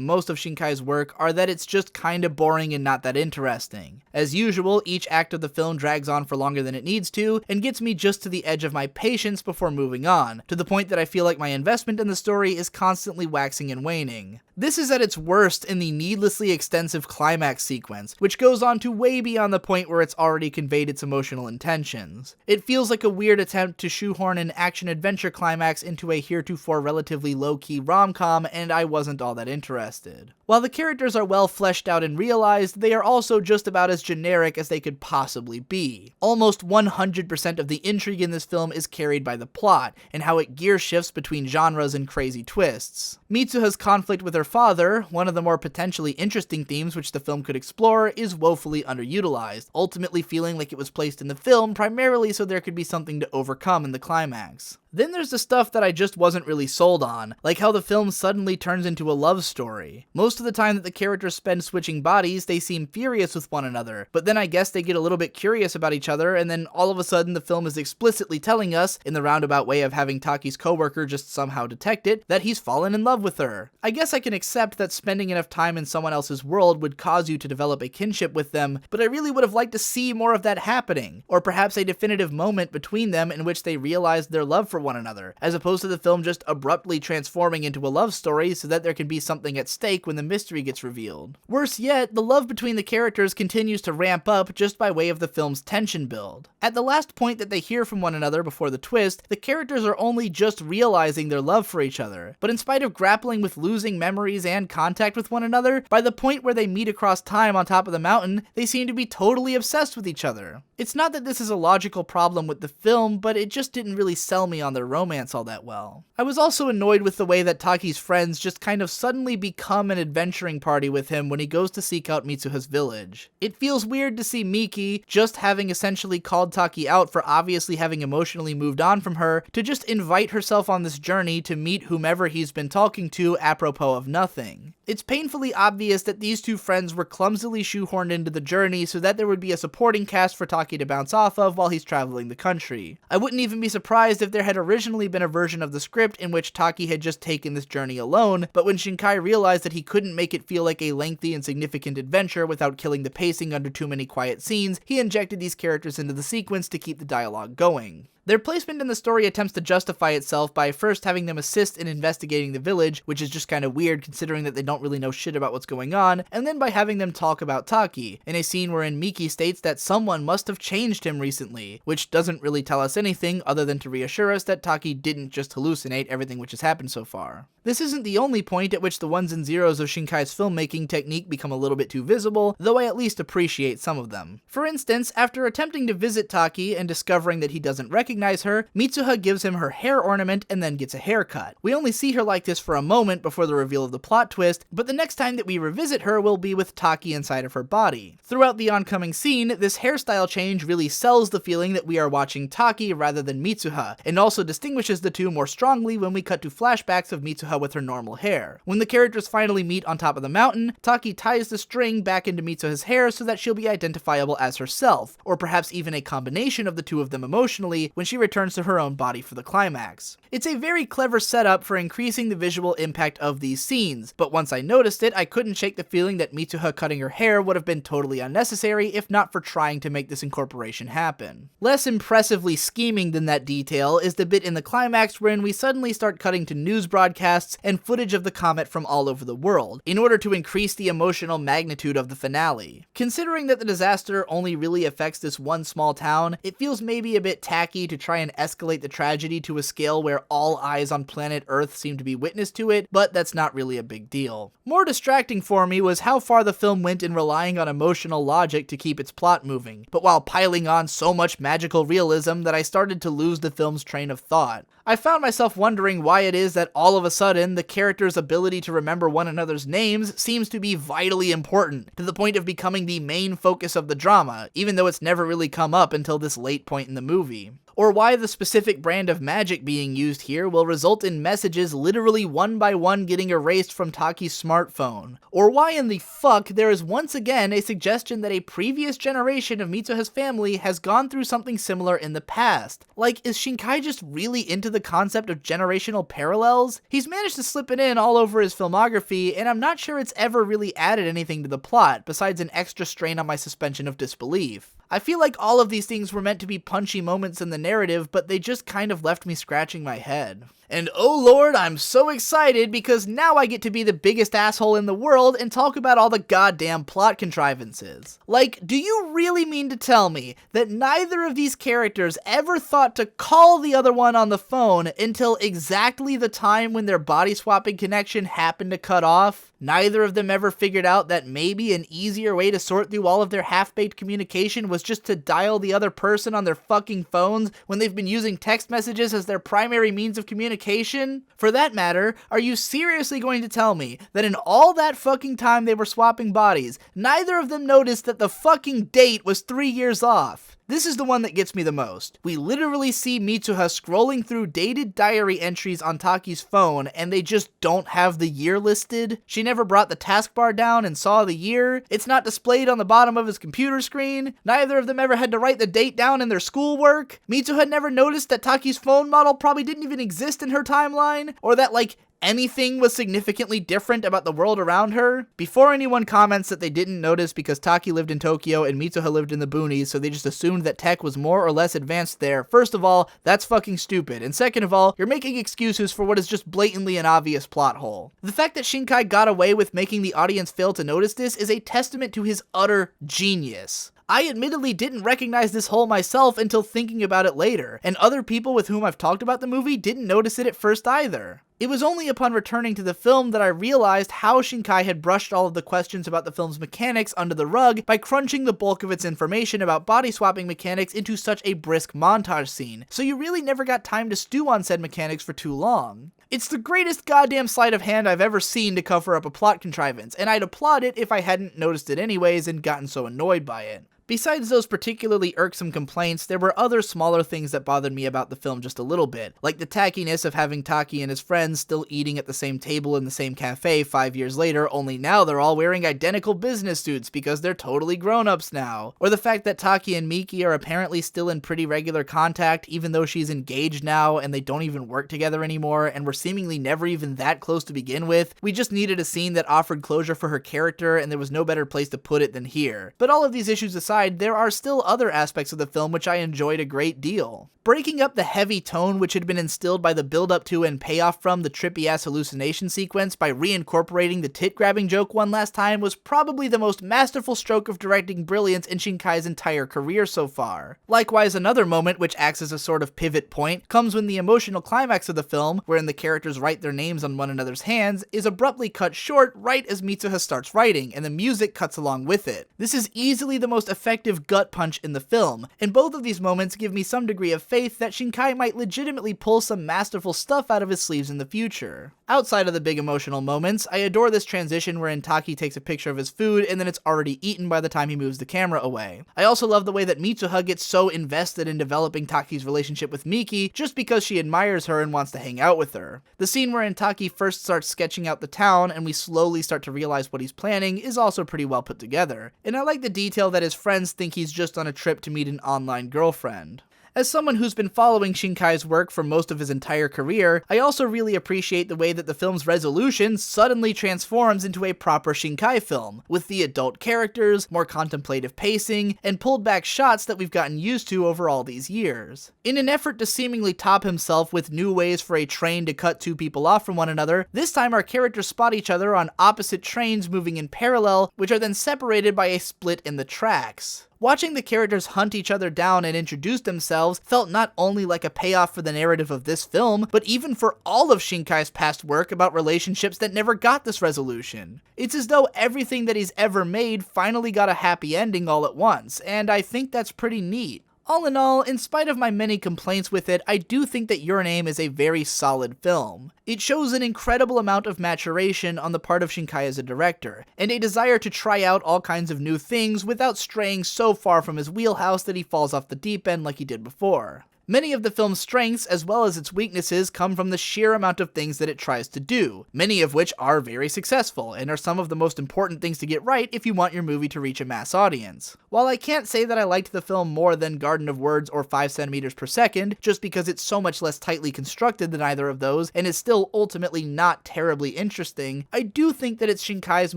most of Shinkai's work, are that it's just kinda boring and not that interesting. As usual, each act of the film drags on for longer than it needs to, and gets me just to the edge of my patience before moving on, to the point that I feel like my investment in the story is constantly waxing and waning. This is at its worst in the needlessly extensive climax sequence, which goes on to way beyond the point where it's already conveyed its emotional intentions. It feels like a weird attempt to shoehorn an action-adventure climax into a heretofore relatively low-key rom-com, and I wasn't all that interested. While the characters are well fleshed out and realized, they are also just about as generic as they could possibly be. Almost 100% of the intrigue in this film is carried by the plot, and how it gear shifts between genres and crazy twists. Mitsuha's conflict with her father, one of the more potentially interesting themes which the film could explore, is woefully underutilized, ultimately feeling like it was placed in the film primarily so there could be something to overcome in the climax. Then there's the stuff that I just wasn't really sold on, like how the film suddenly turns into a love story. Most of the time that the characters spend switching bodies, they seem furious with one another, but then I guess they get a little bit curious about each other, and then all of a sudden the film is explicitly telling us, in the roundabout way of having Taki's coworker just somehow detect it, that he's fallen in love with her. I guess I can accept that spending enough time in someone else's world would cause you to develop a kinship with them, but I really would have liked to see more of that happening, or perhaps a definitive moment between them in which they realized their love for one another, as opposed to the film just abruptly transforming into a love story so that there can be something at stake when the mystery gets revealed. Worse yet, the love between the characters continues to ramp up just by way of the film's tension build. At the last point that they hear from one another before the twist, the characters are only just realizing their love for each other, but in spite of grappling with losing memories and contact with one another, by the point where they meet across time on top of the mountain, they seem to be totally obsessed with each other. It's not that this is a logical problem with the film, but it just didn't really sell me on their romance all that well. I was also annoyed with the way that Taki's friends just kind of suddenly become an adventuring party with him when he goes to seek out Mitsuha's village. It feels weird to see Miki, just having essentially called Taki out for obviously having emotionally moved on from her, to just invite herself on this journey to meet whomever he's been talking to apropos of nothing. It's painfully obvious that these two friends were clumsily shoehorned into the journey so that there would be a supporting cast for Taki to bounce off of while he's traveling the country. I wouldn't even be surprised if there had originally been a version of the script in which Taki had just taken this journey alone, but when Shinkai realized that he couldn't make it feel like a lengthy and significant adventure without killing the pacing under too many quiet scenes, he injected these characters into the sequence to keep the dialogue going. Their placement in the story attempts to justify itself by first having them assist in investigating the village, which is just kind of weird considering that they don't really know shit about what's going on, and then by having them talk about Taki, in a scene wherein Miki states that someone must have changed him recently, which doesn't really tell us anything other than to reassure us that Taki didn't just hallucinate everything which has happened so far. This isn't the only point at which the ones and zeros of Shinkai's filmmaking technique become a little bit too visible, though I at least appreciate some of them. For instance, after attempting to visit Taki and discovering that he doesn't recognize her, Mitsuha gives him her hair ornament and then gets a haircut. We only see her like this for a moment before the reveal of the plot twist, but the next time that we revisit her will be with Taki inside of her body. Throughout the oncoming scene, this hairstyle change really sells the feeling that we are watching Taki rather than Mitsuha, and also distinguishes the two more strongly when we cut to flashbacks of Mitsuha with her normal hair. When the characters finally meet on top of the mountain, Taki ties the string back into Mitsuha's hair so that she'll be identifiable as herself, or perhaps even a combination of the two of them emotionally when she returns to her own body for the climax. It's a very clever setup for increasing the visual impact of these scenes, but once I noticed it, I couldn't shake the feeling that Mitsuha cutting her hair would have been totally unnecessary if not for trying to make this incorporation happen. Less impressively scheming than that detail is the bit in the climax wherein we suddenly start cutting to news broadcasts and footage of the comet from all over the world, in order to increase the emotional magnitude of the finale. Considering that the disaster only really affects this one small town, it feels maybe a bit tacky to try and escalate the tragedy to a scale where all eyes on planet Earth seem to be witness to it, but that's not really a big deal. More distracting for me was how far the film went in relying on emotional logic to keep its plot moving, but while piling on so much magical realism that I started to lose the film's train of thought. I found myself wondering why it is that all of a sudden the characters' ability to remember one another's names seems to be vitally important, to the point of becoming the main focus of the drama, even though it's never really come up until this late point in the movie. Or why the specific brand of magic being used here will result in messages literally one by one getting erased from Taki's smartphone. Or why in the fuck there is once again a suggestion that a previous generation of Mitsuha's family has gone through something similar in the past. Like, is Shinkai just really into the concept of generational parallels? He's managed to slip it in all over his filmography, and I'm not sure it's ever really added anything to the plot, besides an extra strain on my suspension of disbelief. I feel like all of these things were meant to be punchy moments in the narrative, but they just kind of left me scratching my head. And oh lord, I'm so excited because now I get to be the biggest asshole in the world and talk about all the goddamn plot contrivances. Like, do you really mean to tell me that neither of these characters ever thought to call the other one on the phone until exactly the time when their body swapping connection happened to cut off? Neither of them ever figured out that maybe an easier way to sort through all of their half-baked communication was just to dial the other person on their fucking phones when they've been using text messages as their primary means of communication? For that matter, are you seriously going to tell me that in all that fucking time they were swapping bodies, neither of them noticed that the fucking date was 3 years off? This is the one that gets me the most. We literally see Mitsuha scrolling through dated diary entries on Taki's phone, and they just don't have the year listed. She never brought the taskbar down and saw the year. It's not displayed on the bottom of his computer screen. Neither of them ever had to write the date down in their schoolwork. Mitsuha never noticed that Taki's phone model probably didn't even exist in her timeline, or that, like, anything was significantly different about the world around her. Before anyone comments that they didn't notice because Taki lived in Tokyo and Mitsuha lived in the boonies, so they just assumed that tech was more or less advanced there, first of all, that's fucking stupid. And second of all, you're making excuses for what is just blatantly an obvious plot hole. The fact that Shinkai got away with making the audience fail to notice this is a testament to his utter genius. I admittedly didn't recognize this hole myself until thinking about it later, and other people with whom I've talked about the movie didn't notice it at first either. It was only upon returning to the film that I realized how Shinkai had brushed all of the questions about the film's mechanics under the rug by crunching the bulk of its information about body swapping mechanics into such a brisk montage scene, so you really never got time to stew on said mechanics for too long. It's the greatest goddamn sleight of hand I've ever seen to cover up a plot contrivance, and I'd applaud it if I hadn't noticed it anyways and gotten so annoyed by it. Besides those particularly irksome complaints, there were other smaller things that bothered me about the film just a little bit, like the tackiness of having Taki and his friends still eating at the same table in the same cafe 5 years later, only now they're all wearing identical business suits because they're totally grown-ups now, or the fact that Taki and Miki are apparently still in pretty regular contact even though she's engaged now and they don't even work together anymore and were seemingly never even that close to begin with. We just needed a scene that offered closure for her character and there was no better place to put it than here. But all of these issues aside, there are still other aspects of the film which I enjoyed a great deal. Breaking up the heavy tone which had been instilled by the build-up to and payoff from the trippy-ass hallucination sequence by reincorporating the tit-grabbing joke one last time was probably the most masterful stroke of directing brilliance in Shinkai's entire career so far. Likewise, another moment which acts as a sort of pivot point comes when the emotional climax of the film, wherein the characters write their names on one another's hands, is abruptly cut short right as Mitsuha starts writing, and the music cuts along with it. This is easily the most effective gut punch in the film, and both of these moments give me some degree of faith that Shinkai might legitimately pull some masterful stuff out of his sleeves in the future. Outside of the big emotional moments, I adore this transition wherein Taki takes a picture of his food and then it's already eaten by the time he moves the camera away. I also love the way that Mitsuha gets so invested in developing Taki's relationship with Miki just because she admires her and wants to hang out with her. The scene wherein Taki first starts sketching out the town and we slowly start to realize what he's planning is also pretty well put together, and I like the detail that his friends think he's just on a trip to meet an online girlfriend. As someone who's been following Shinkai's work for most of his entire career, I also really appreciate the way that the film's resolution suddenly transforms into a proper Shinkai film, with the adult characters, more contemplative pacing, and pulled back shots that we've gotten used to over all these years. In an effort to seemingly top himself with new ways for a train to cut two people off from one another, this time our characters spot each other on opposite trains moving in parallel, which are then separated by a split in the tracks. Watching the characters hunt each other down and introduce themselves felt not only like a payoff for the narrative of this film, but even for all of Shinkai's past work about relationships that never got this resolution. It's as though everything that he's ever made finally got a happy ending all at once, and I think that's pretty neat. All in all, in spite of my many complaints with it, I do think that Your Name is a very solid film. It shows an incredible amount of maturation on the part of Shinkai as a director, and a desire to try out all kinds of new things without straying so far from his wheelhouse that he falls off the deep end like he did before. Many of the film's strengths, as well as its weaknesses, come from the sheer amount of things that it tries to do, many of which are very successful, and are some of the most important things to get right if you want your movie to reach a mass audience. While I can't say that I liked the film more than Garden of Words or 5 centimeters per second, just because it's so much less tightly constructed than either of those, and is still ultimately not terribly interesting, I do think that it's Shinkai's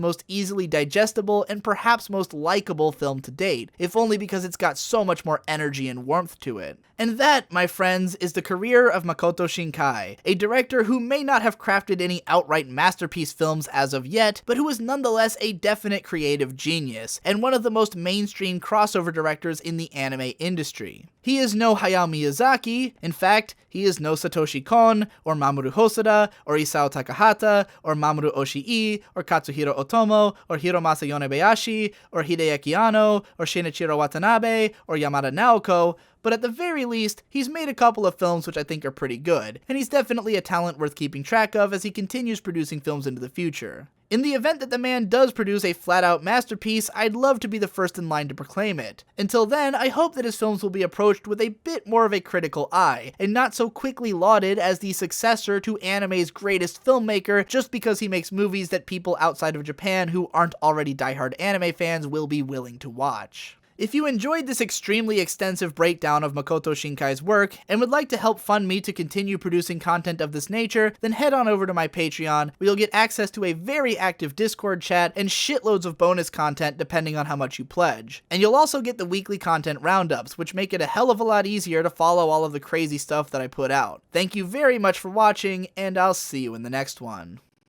most easily digestible and perhaps most likable film to date, if only because it's got so much more energy and warmth to it. And that, That, my friends, is the career of Makoto Shinkai, a director who may not have crafted any outright masterpiece films as of yet, but who is nonetheless a definite creative genius, and one of the most mainstream crossover directors in the anime industry. He is no Hayao Miyazaki. In fact, he is no Satoshi Kon, or Mamoru Hosoda, or Isao Takahata, or Mamoru Oshii, or Katsuhiro Otomo, or Hiromasa Yonebayashi, or Hideaki Anno, or Shinichiro Watanabe, or Yamada Naoko, but at the very least, he's made a couple of films which I think are pretty good, and he's definitely a talent worth keeping track of as he continues producing films into the future. In the event that the man does produce a flat-out masterpiece, I'd love to be the first in line to proclaim it. Until then, I hope that his films will be approached with a bit more of a critical eye, and not so quickly lauded as the successor to anime's greatest filmmaker just because he makes movies that people outside of Japan who aren't already diehard anime fans will be willing to watch. If you enjoyed this extremely extensive breakdown of Makoto Shinkai's work, and would like to help fund me to continue producing content of this nature, then head on over to my Patreon, where you'll get access to a very active Discord chat and shitloads of bonus content depending on how much you pledge. And you'll also get the weekly content roundups, which make it a hell of a lot easier to follow all of the crazy stuff that I put out. Thank you very much for watching, and I'll see you in the next one.